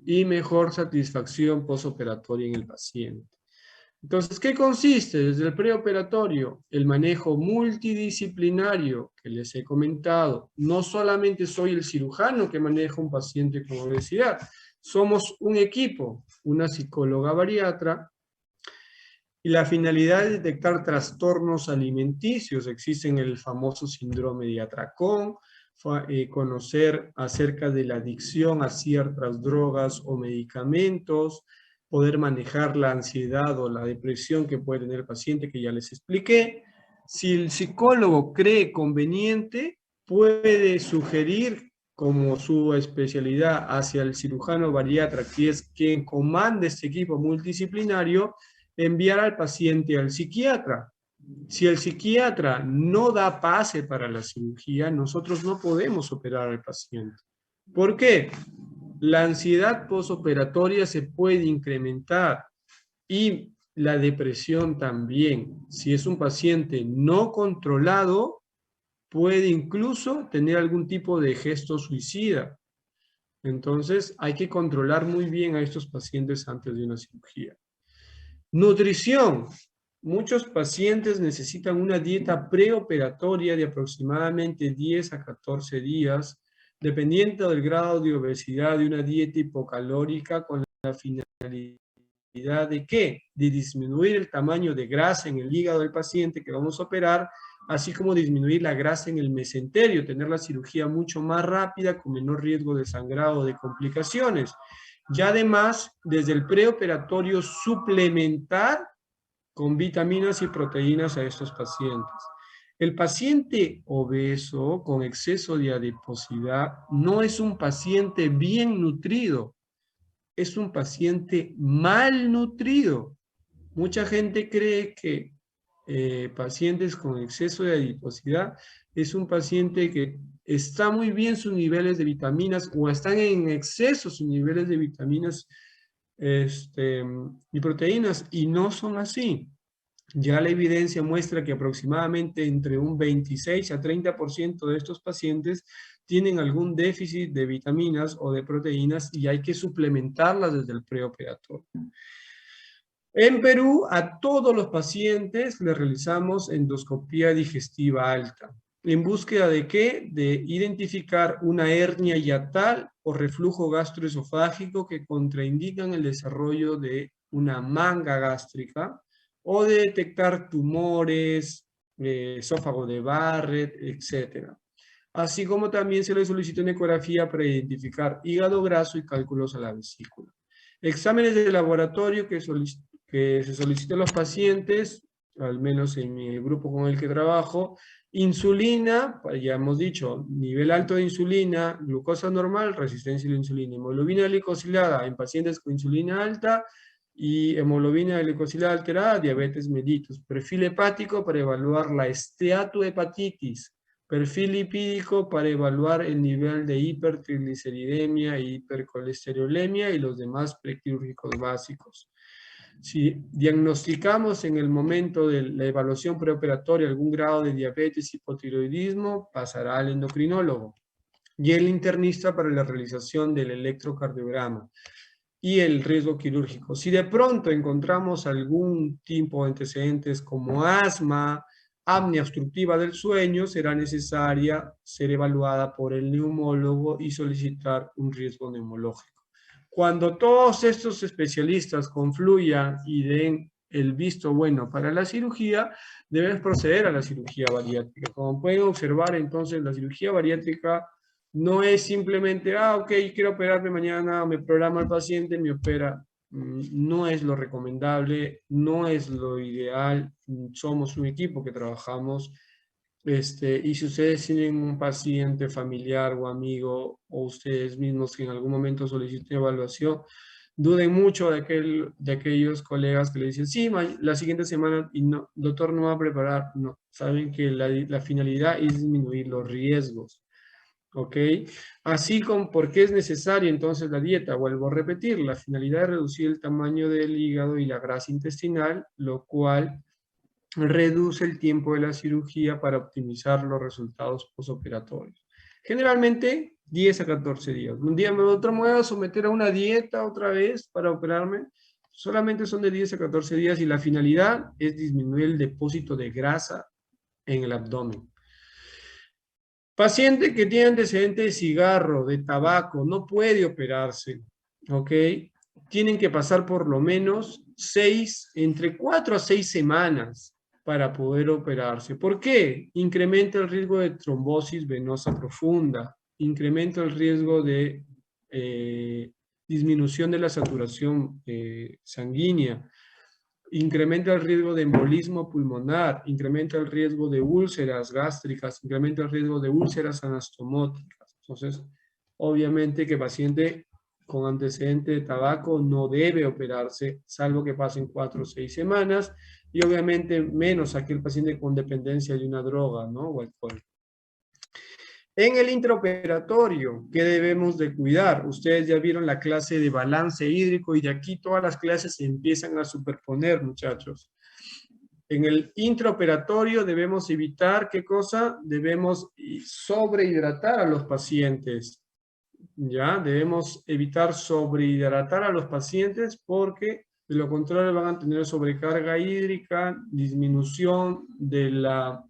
y mejor satisfacción postoperatoria en el paciente. Entonces, ¿qué consiste? Desde el preoperatorio, el manejo multidisciplinario que les he comentado. No solamente soy el cirujano que maneja un paciente con obesidad, somos un equipo, una psicóloga bariatra, y la finalidad es detectar trastornos alimenticios. Existen el famoso síndrome de atracón, conocer acerca de la adicción a ciertas drogas o medicamentos, poder manejar la ansiedad o la depresión que puede tener el paciente, que ya les expliqué. Si el psicólogo cree conveniente, puede sugerir como su especialidad hacia el cirujano bariatra, que es quien comanda este equipo multidisciplinario, enviar al paciente al psiquiatra. Si el psiquiatra no da pase para la cirugía, nosotros no podemos operar al paciente. ¿Por qué? La ansiedad postoperatoria se puede incrementar y la depresión también. Si es un paciente no controlado, puede incluso tener algún tipo de gesto suicida. Entonces, hay que controlar muy bien a estos pacientes antes de una cirugía. Nutrición. Muchos pacientes necesitan una dieta preoperatoria de aproximadamente 10 a 14 días, dependiendo del grado de obesidad, de una dieta hipocalórica con la finalidad de ¿qué? De disminuir el tamaño de grasa en el hígado del paciente que vamos a operar, así como disminuir la grasa en el mesenterio, tener la cirugía mucho más rápida, con menor riesgo de sangrado o de complicaciones. Y además, desde el preoperatorio, suplementar con vitaminas y proteínas a estos pacientes. El paciente obeso con exceso de adiposidad no es un paciente bien nutrido, es un paciente malnutrido. Mucha gente cree que pacientes con exceso de adiposidad es un paciente que está muy bien sus niveles de vitaminas o están en exceso sus niveles de vitaminas y proteínas, y no son así. Ya la evidencia muestra que aproximadamente entre un 26 a 30% de estos pacientes tienen algún déficit de vitaminas o de proteínas y hay que suplementarlas desde el preoperatorio. En Perú, a todos los pacientes les realizamos endoscopía digestiva alta. ¿En búsqueda de qué? De identificar una hernia hiatal o reflujo gastroesofágico que contraindican el desarrollo de una manga gástrica, o de detectar tumores, esófago de Barrett, etc. Así como también se le solicita una ecografía para identificar hígado graso y cálculos a la vesícula. Exámenes de laboratorio que se solicitan a los pacientes, al menos en el grupo con el que trabajo. Insulina, ya hemos dicho, nivel alto de insulina, glucosa normal, resistencia a la insulina, hemoglobina glicosilada en pacientes con insulina alta y hemoglobina glicosilada alterada, diabetes mellitus. Perfil hepático para evaluar la esteatohepatitis. Perfil lipídico para evaluar el nivel de hipertrigliceridemia e hipercolesterolemia y los demás prequirúrgicos básicos. Si diagnosticamos en el momento de la evaluación preoperatoria algún grado de diabetes, hipotiroidismo, pasará al endocrinólogo y el internista para la realización del electrocardiograma y el riesgo quirúrgico. Si de pronto encontramos algún tipo de antecedentes como asma, apnea obstructiva del sueño, será necesaria ser evaluada por el neumólogo y solicitar un riesgo neumológico. Cuando todos estos especialistas confluyan y den el visto bueno para la cirugía, debes proceder a la cirugía bariátrica. Como pueden observar, entonces, la cirugía bariátrica no es simplemente, ok, quiero operarme mañana, me programa el paciente, me opera. No es lo recomendable, no es lo ideal. Somos un equipo que trabajamos Y si ustedes tienen un paciente familiar o amigo, o ustedes mismos que en algún momento soliciten evaluación, duden mucho de aquellos colegas que le dicen, sí, la siguiente semana, y no, doctor no va a preparar. No, saben que la finalidad es disminuir los riesgos. ¿Ok? Así como, ¿por qué es necesaria entonces la dieta? Vuelvo a repetir, la finalidad es reducir el tamaño del hígado y la grasa intestinal, lo cual reduce el tiempo de la cirugía para optimizar los resultados postoperatorios. Generalmente 10 a 14 días. Un día otro me voy a someter a una dieta otra vez para operarme. Solamente son de 10 a 14 días y la finalidad es disminuir el depósito de grasa en el abdomen. Paciente que tiene antecedente de cigarro, de tabaco, no puede operarse, ¿ok? Tienen que pasar por lo menos entre 4 a 6 semanas para poder operarse. ¿Por qué? Incrementa el riesgo de trombosis venosa profunda, incrementa el riesgo de disminución de la saturación sanguínea, incrementa el riesgo de embolismo pulmonar, incrementa el riesgo de úlceras gástricas, incrementa el riesgo de úlceras anastomóticas. Entonces, obviamente que paciente con antecedente de tabaco no debe operarse, salvo que pasen 4 o 6 semanas, y obviamente menos aquel paciente con dependencia de una droga, ¿no? O alcohol. En el intraoperatorio, ¿qué debemos de cuidar? Ustedes ya vieron la clase de balance hídrico y de aquí todas las clases se empiezan a superponer, muchachos. En el intraoperatorio debemos evitar, ¿qué cosa? Debemos sobrehidratar a los pacientes, ¿ya? Debemos evitar sobrehidratar a los pacientes porque de lo contrario van a tener sobrecarga hídrica, disminución de la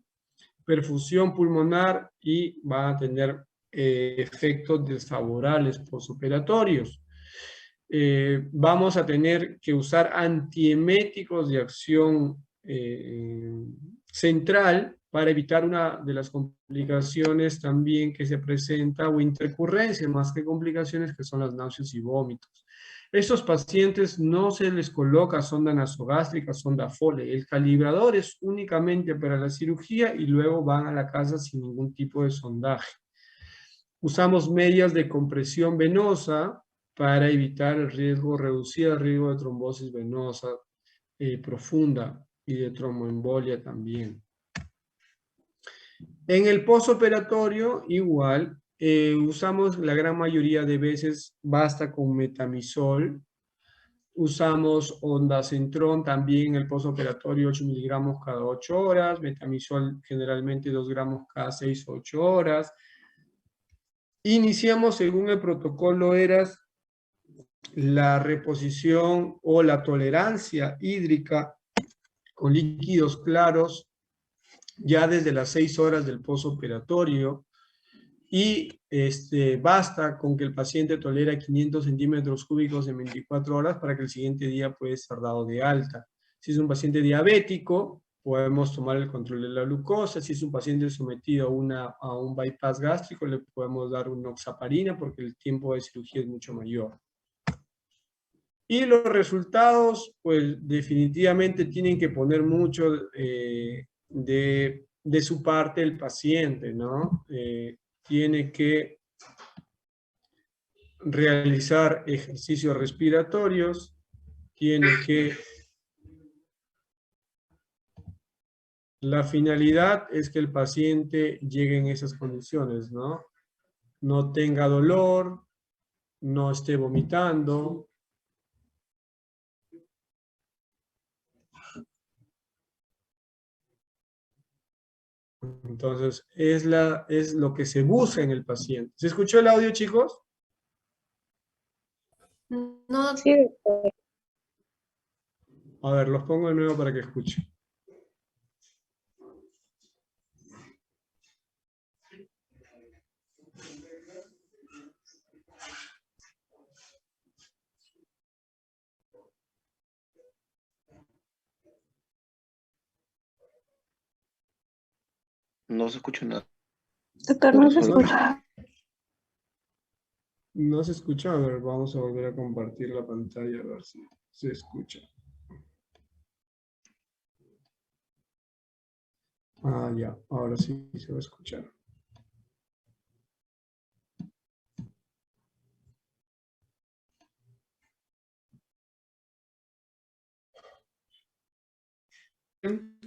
perfusión pulmonar y van a tener efectos desfavorables postoperatorios. Vamos a tener que usar antieméticos de acción central para evitar una de las complicaciones también que se presenta o intercurrencia, más que complicaciones, que son las náuseas y vómitos. Estos pacientes no se les coloca sonda nasogástrica, sonda Foley. El calibrador es únicamente para la cirugía y luego van a la casa sin ningún tipo de sondaje. Usamos medias de compresión venosa para evitar el riesgo, reducir el riesgo de trombosis venosa profunda y de tromboembolia también. En el postoperatorio, igual, usamos la gran mayoría de veces, basta con metamizol. Usamos ondansetron también en el postoperatorio 8 miligramos cada 8 horas, metamizol generalmente 2 gramos cada 6 o 8 horas. Iniciamos según el protocolo ERAS la reposición o la tolerancia hídrica con líquidos claros ya desde las 6 horas del postoperatorio y basta con que el paciente tolera 500 centímetros cúbicos en 24 horas para que el siguiente día pueda ser dado de alta. Si es un paciente diabético, podemos tomar el control de la glucosa. Si es un paciente sometido a un bypass gástrico, le podemos dar una oxaparina porque el tiempo de cirugía es mucho mayor. Y los resultados, pues definitivamente tienen que poner mucho de su parte el paciente, ¿no? Tiene que realizar ejercicios respiratorios, tiene que... La finalidad es que el paciente llegue en esas condiciones, ¿no? No tenga dolor, no esté vomitando. Entonces, es lo que se busca en el paciente. ¿Se escuchó el audio, chicos? No, Sí, doctor. A ver, los pongo de nuevo para que escuchen. No se escucha nada. Doctor, no se escucha. No se escucha. A ver, vamos a volver a compartir la pantalla a ver si se escucha. Ah, ya, ahora sí se va a escuchar.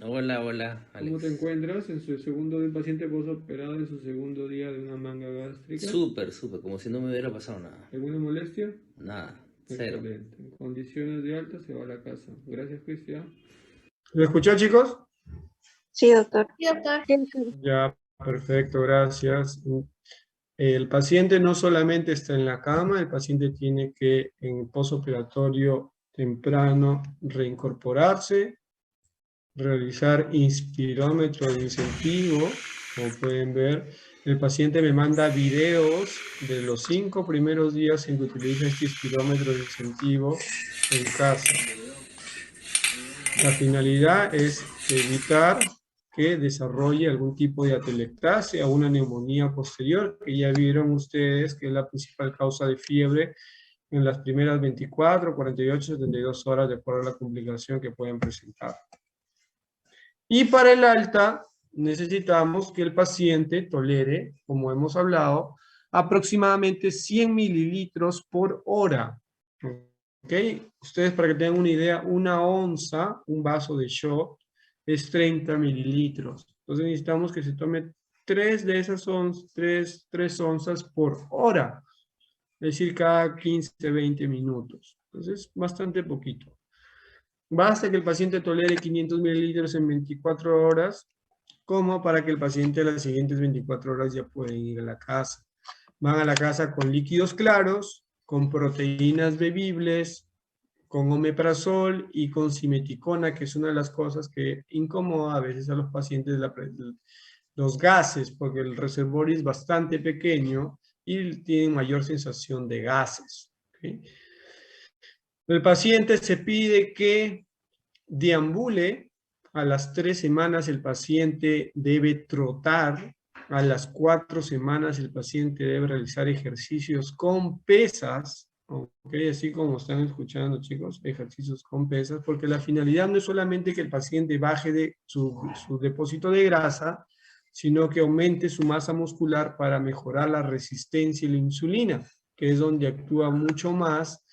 Hola, hola, ¿Cómo te Alex. encuentras en su segundo día, el paciente posoperado en su segundo día de una manga gástrica? Súper, súper, como si no me hubiera pasado nada. ¿Alguna molestia? Nada, cero. Excelente. En condiciones de alta se va a la casa. Gracias, Cristian. ¿Lo escuchó, chicos? Sí, doctor. Sí, doctor. Ya, perfecto, gracias. El paciente no solamente está en la cama, el paciente tiene que en posoperatorio temprano reincorporarse, realizar inspirómetro de incentivo. Como pueden ver, el paciente me manda videos de los 5 primeros días en que utiliza este inspirómetro de incentivo en casa. La finalidad es evitar que desarrolle algún tipo de atelectasia o una neumonía posterior, que ya vieron ustedes que es la principal causa de fiebre en las primeras 24, 48, 72 horas de acuerdo a la complicación que pueden presentar. Y para el alta necesitamos que el paciente tolere, como hemos hablado, aproximadamente 100 mililitros por hora. ¿Ok? Ustedes, para que tengan una idea, una onza, un vaso de shot, es 30 mililitros. Entonces necesitamos que se tome 3 de esas onzas, 3 onzas por hora. Es decir, cada 15, 20 minutos. Entonces, bastante poquito. Basta que el paciente tolere 500 mililitros en 24 horas, como para que el paciente a las siguientes 24 horas ya pueda ir a la casa. Van a la casa con líquidos claros, con proteínas bebibles, con omeprazol y con simeticona, que es una de las cosas que incomoda a veces a los pacientes los gases, porque el reservorio es bastante pequeño y tienen mayor sensación de gases. ¿Okay? El paciente se pide que deambule. A las 3 semanas el paciente debe trotar. A las 4 semanas el paciente debe realizar ejercicios con pesas. ¿Ok? Así como están escuchando, chicos, ejercicios con pesas, porque la finalidad no es solamente que el paciente baje de su depósito de grasa, sino que aumente su masa muscular para mejorar la resistencia a la insulina, que es donde actúa mucho más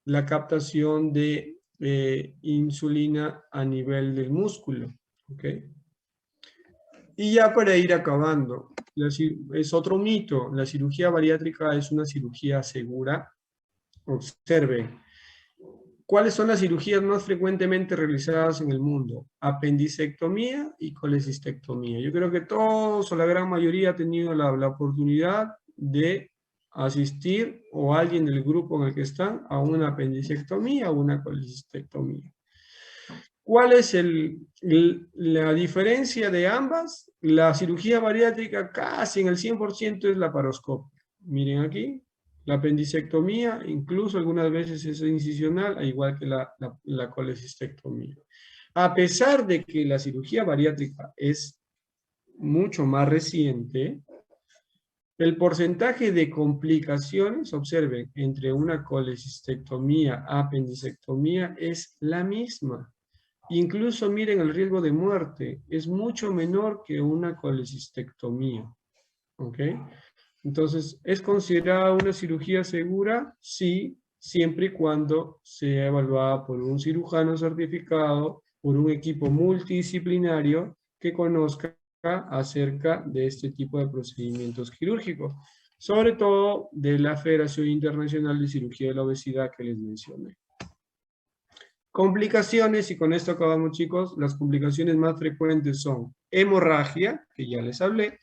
la captación de insulina a nivel del músculo. ¿Ok? Y ya para ir acabando, es otro mito, la cirugía bariátrica es una cirugía segura. Observen, ¿cuáles son las cirugías más frecuentemente realizadas en el mundo? Apendicectomía y colecistectomía. Yo creo que todos o la gran mayoría ha tenido la oportunidad de asistir o alguien del grupo en el que están a una apendicectomía o una colecistectomía. ¿Cuál es la diferencia de ambas? La cirugía bariátrica casi en el 100% es laparoscopia. Miren aquí, la apendicectomía incluso algunas veces es incisional, al igual que la colecistectomía. A pesar de que la cirugía bariátrica es mucho más reciente, el porcentaje de complicaciones, observen, entre una colecistectomía, apendicectomía es la misma. Incluso miren el riesgo de muerte, es mucho menor que una colecistectomía. ¿Ok? Entonces, ¿es considerada una cirugía segura? Sí, siempre y cuando sea evaluada por un cirujano certificado, por un equipo multidisciplinario que conozca acerca de este tipo de procedimientos quirúrgicos, sobre todo de la Federación Internacional de Cirugía de la Obesidad que les mencioné. Complicaciones, y con esto acabamos, chicos. Las complicaciones más frecuentes son hemorragia, que ya les hablé.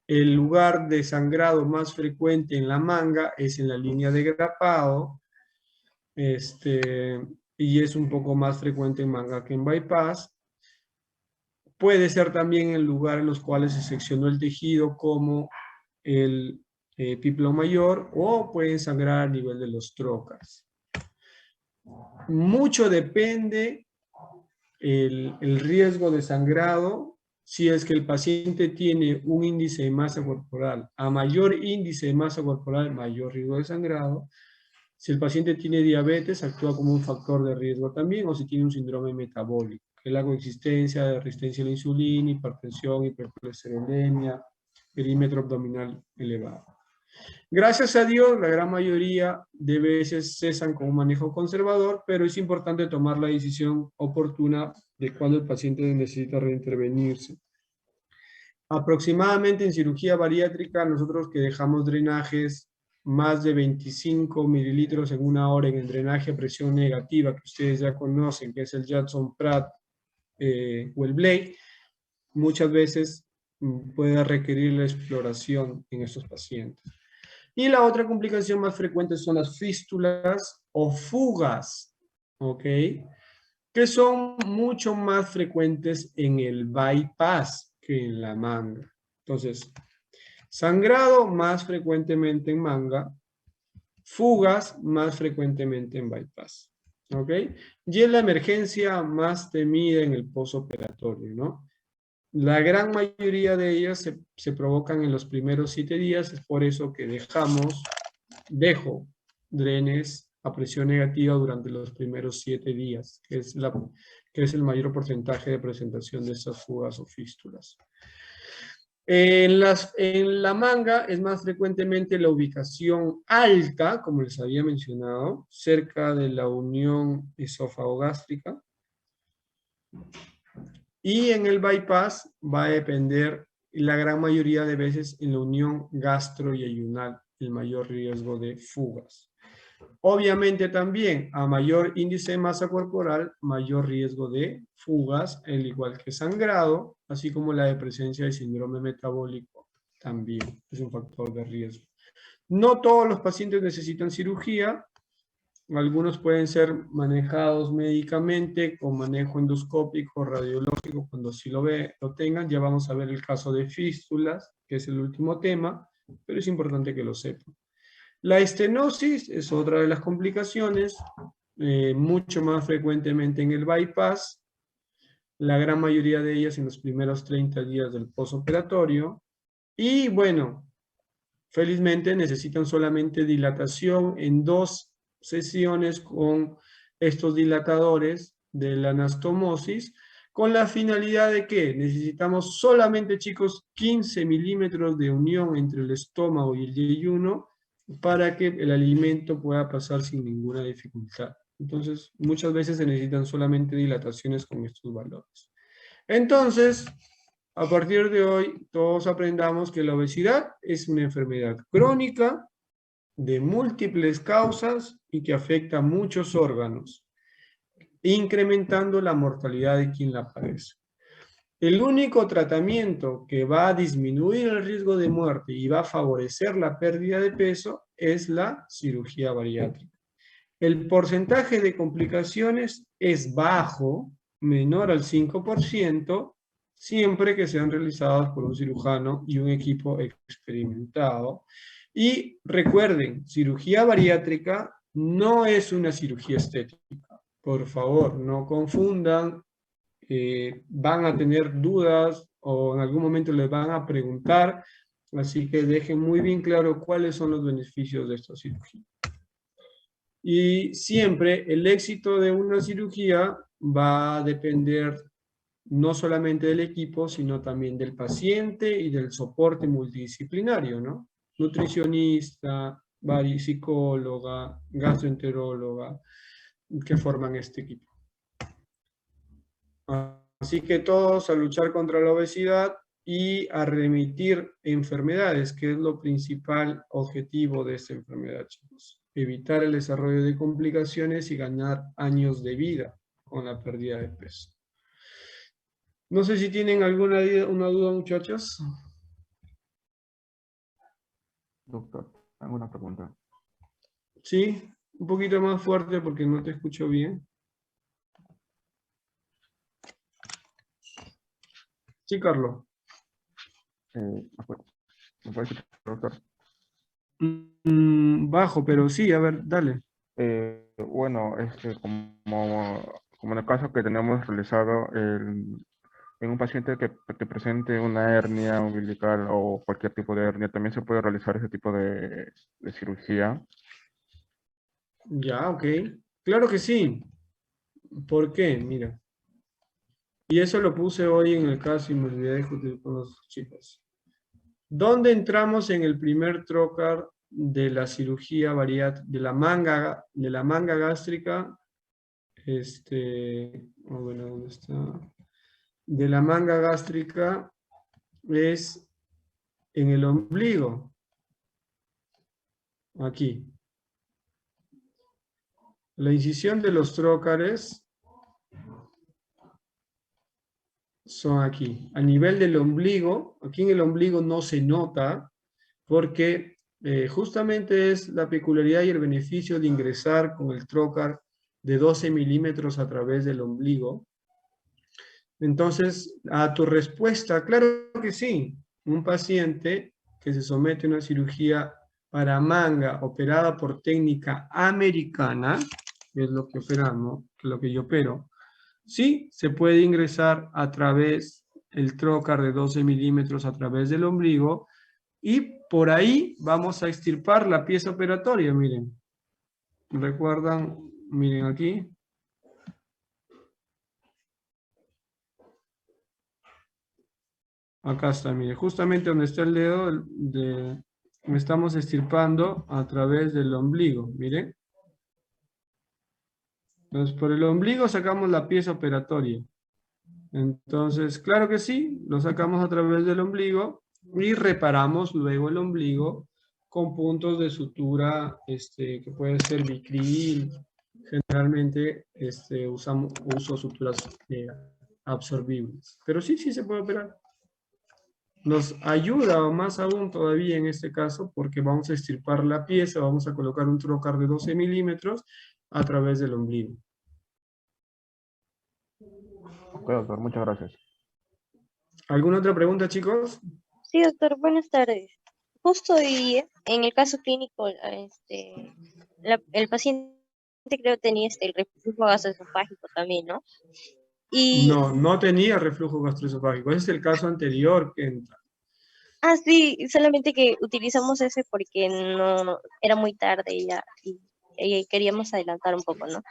El lugar de sangrado más frecuente en la manga es en la línea de grapado, y es un poco más frecuente en manga que en bypass. Puede ser también en lugares en los cuales se seccionó el tejido, como el pípilo mayor, o pueden sangrar a nivel de los trocas. Mucho depende el riesgo de sangrado, si es que el paciente tiene un índice de masa corporal. A mayor índice de masa corporal, mayor riesgo de sangrado. Si el paciente tiene diabetes, actúa como un factor de riesgo también, o si tiene un síndrome metabólico. que es la coexistencia de resistencia a la insulina, hipertensión, hipercolesterolemia, perímetro abdominal elevado. Gracias a Dios, la gran mayoría de veces cesan con un manejo conservador, pero es importante tomar la decisión oportuna de cuándo el paciente necesita reintervenirse. Aproximadamente en cirugía bariátrica, nosotros que dejamos drenajes más de 25 mililitros en una hora en el drenaje a presión negativa, que ustedes ya conocen, que es el Judson-Pratt o el Blake, muchas veces puede requerir la exploración en estos pacientes. Y la otra complicación más frecuente son las fístulas o fugas, ¿ok? Que son mucho más frecuentes en el bypass que en la manga. Entonces, sangrado más frecuentemente en manga, fugas más frecuentemente en bypass, ¿ok? Y es la emergencia más temida en el postoperatorio, ¿no? La gran mayoría de ellas se provocan en los primeros 7 días, es por eso que dejo drenes a presión negativa durante los primeros 7 días, que es el mayor porcentaje de presentación de estas fugas o fístulas. En la manga es más frecuentemente la ubicación alta, como les había mencionado, cerca de la unión esófago-gástrica. Y en el bypass va a depender la gran mayoría de veces en la unión gastroyeyunal, el mayor riesgo de fugas. Obviamente también a mayor índice de masa corporal, mayor riesgo de fugas, al igual que sangrado, así como la presencia de síndrome metabólico también es un factor de riesgo. No todos los pacientes necesitan cirugía. Algunos pueden ser manejados médicamente con manejo endoscópico, radiológico, cuando sí lo tengan. Ya vamos a ver el caso de fístulas, que es el último tema, pero es importante que lo sepan. La estenosis es otra de las complicaciones, mucho más frecuentemente en el bypass, la gran mayoría de ellas en los primeros 30 días del postoperatorio. Y bueno, felizmente necesitan solamente dilatación en 2 sesiones con estos dilatadores de la anastomosis, con la finalidad de que necesitamos solamente, chicos, 15 milímetros de unión entre el estómago y el yeyuno para que el alimento pueda pasar sin ninguna dificultad. Entonces, muchas veces se necesitan solamente dilataciones con estos valores. Entonces, a partir de hoy, todos aprendamos que la obesidad es una enfermedad crónica de múltiples causas y que afecta a muchos órganos, incrementando la mortalidad de quien la padece. El único tratamiento que va a disminuir el riesgo de muerte y va a favorecer la pérdida de peso es la cirugía bariátrica. El porcentaje de complicaciones es bajo, menor al 5%, siempre que sean realizadas por un cirujano y un equipo experimentado. Y recuerden, cirugía bariátrica no es una cirugía estética. Por favor, no confundan. Van a tener dudas o en algún momento les van a preguntar. Así que dejen muy bien claro cuáles son los beneficios de esta cirugía. Y siempre el éxito de una cirugía va a depender no solamente del equipo, sino también del paciente y del soporte multidisciplinario, ¿no? Nutricionista, psicóloga, gastroenteróloga, que forman este equipo. Así que todos a luchar contra la obesidad y a remitir enfermedades, que es lo principal objetivo de esta enfermedad, chicos. Evitar el desarrollo de complicaciones y ganar años de vida con la pérdida de peso. No sé si tienen alguna duda, muchachos. Doctor, tengo una pregunta. Sí, un poquito más fuerte porque no te escucho bien. Sí, Carlos. ¿Me puede escuchar, doctor? Bajo, pero sí, a ver, dale. Bueno, como en el caso que tenemos realizado, en un paciente que presente una hernia umbilical o cualquier tipo de hernia, ¿también se puede realizar ese tipo de cirugía? Ya, ok. Claro que sí. ¿Por qué? Mira. Y eso lo puse hoy en el caso y me olvidé de discutir con los chicos. ¿Dónde entramos en el primer trocar de la cirugía de la manga gástrica? Bueno, ¿dónde está? De la manga gástrica es en el ombligo. Aquí. La incisión de los trócares son aquí. A nivel del ombligo, aquí en el ombligo no se nota porque justamente es la peculiaridad y el beneficio de ingresar con el trócar de 12 milímetros a través del ombligo. Entonces, a tu respuesta, claro que sí. Un paciente que se somete a una cirugía para manga operada por técnica americana, que es lo que operamos, que es lo que yo opero, sí se puede ingresar a través del trócar de 12 milímetros a través del ombligo y por ahí vamos a extirpar la pieza operatoria, miren. ¿Recuerdan? Miren aquí. Acá está, mire, justamente donde está el dedo, estamos extirpando a través del ombligo, miren. Entonces, por el ombligo sacamos la pieza operatoria. Entonces, claro que sí, lo sacamos a través del ombligo y reparamos luego el ombligo con puntos de sutura, que pueden ser Vicryl. Generalmente uso suturas absorbibles. Pero sí, sí se puede operar. Nos ayuda más aún todavía en este caso porque vamos a extirpar la pieza, vamos a colocar un trócar de 12 milímetros a través del ombligo. Ok, doctor, muchas gracias. ¿Alguna otra pregunta, chicos? Sí, doctor, buenas tardes. Justo hoy día, en el caso clínico, el paciente creo tenía el reflujo gastroesofágico también, ¿no? Y, No, no tenía reflujo gastroesofágico. Ese es el caso anterior que entra. sí, solamente que utilizamos ese porque no, era muy tarde ya, y queríamos adelantar un poco, ¿no?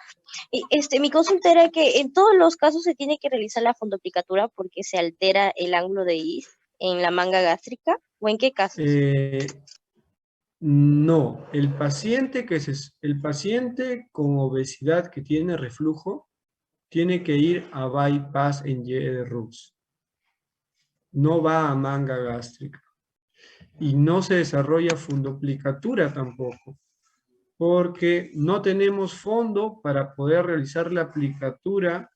Y mi consulta era que en todos los casos se tiene que realizar la fondoplicatura porque se altera el ángulo de IS en la manga gástrica, ¿o en qué casos? No, el paciente con obesidad que tiene reflujo tiene que ir a bypass en Y de Rux. No va a manga gástrica. Y no se desarrolla fundoplicatura tampoco, porque no tenemos fondo para poder realizar la aplicatura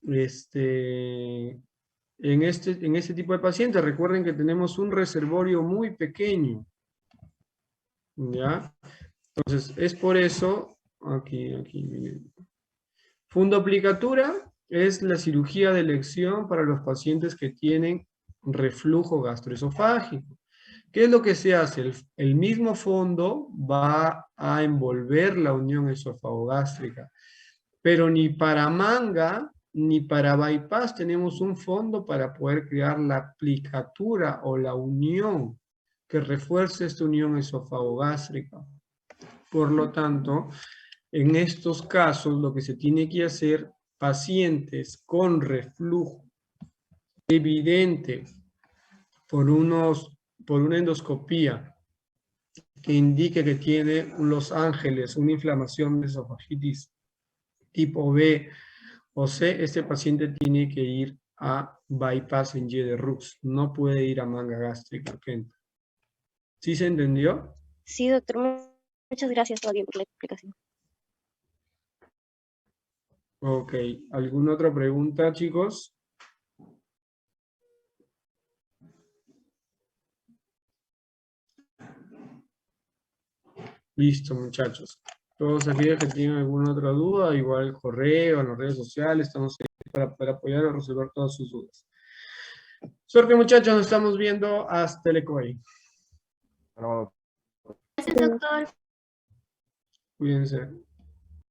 en este tipo de pacientes. Recuerden que tenemos un reservorio muy pequeño. ¿Ya? Entonces, es por eso, aquí, miren. Fundoplicatura es la cirugía de elección para los pacientes que tienen reflujo gastroesofágico. ¿Qué es lo que se hace? El mismo fondo va a envolver la unión esofagogástrica, pero ni para manga ni para bypass tenemos un fondo para poder crear la aplicatura o la unión que refuerce esta unión esofagogástrica. Por lo tanto, en estos casos lo que se tiene que hacer, pacientes con reflujo evidente por una endoscopía que indique que tiene los ángeles, una inflamación de esofagitis tipo B o C, este paciente tiene que ir a bypass en Y de Rux, no puede ir a manga gástrica. ¿Sí se entendió? Sí, doctor, muchas gracias todavía por la explicación. Ok, ¿alguna otra pregunta, chicos? Listo, muchachos. Todos aquellos que tengan alguna otra duda, igual el correo, en las redes sociales, estamos ahí para poder apoyar y resolver todas sus dudas. Suerte, muchachos, nos estamos viendo hasta el ECOI. Bueno, Gracias, doctor. Cuídense.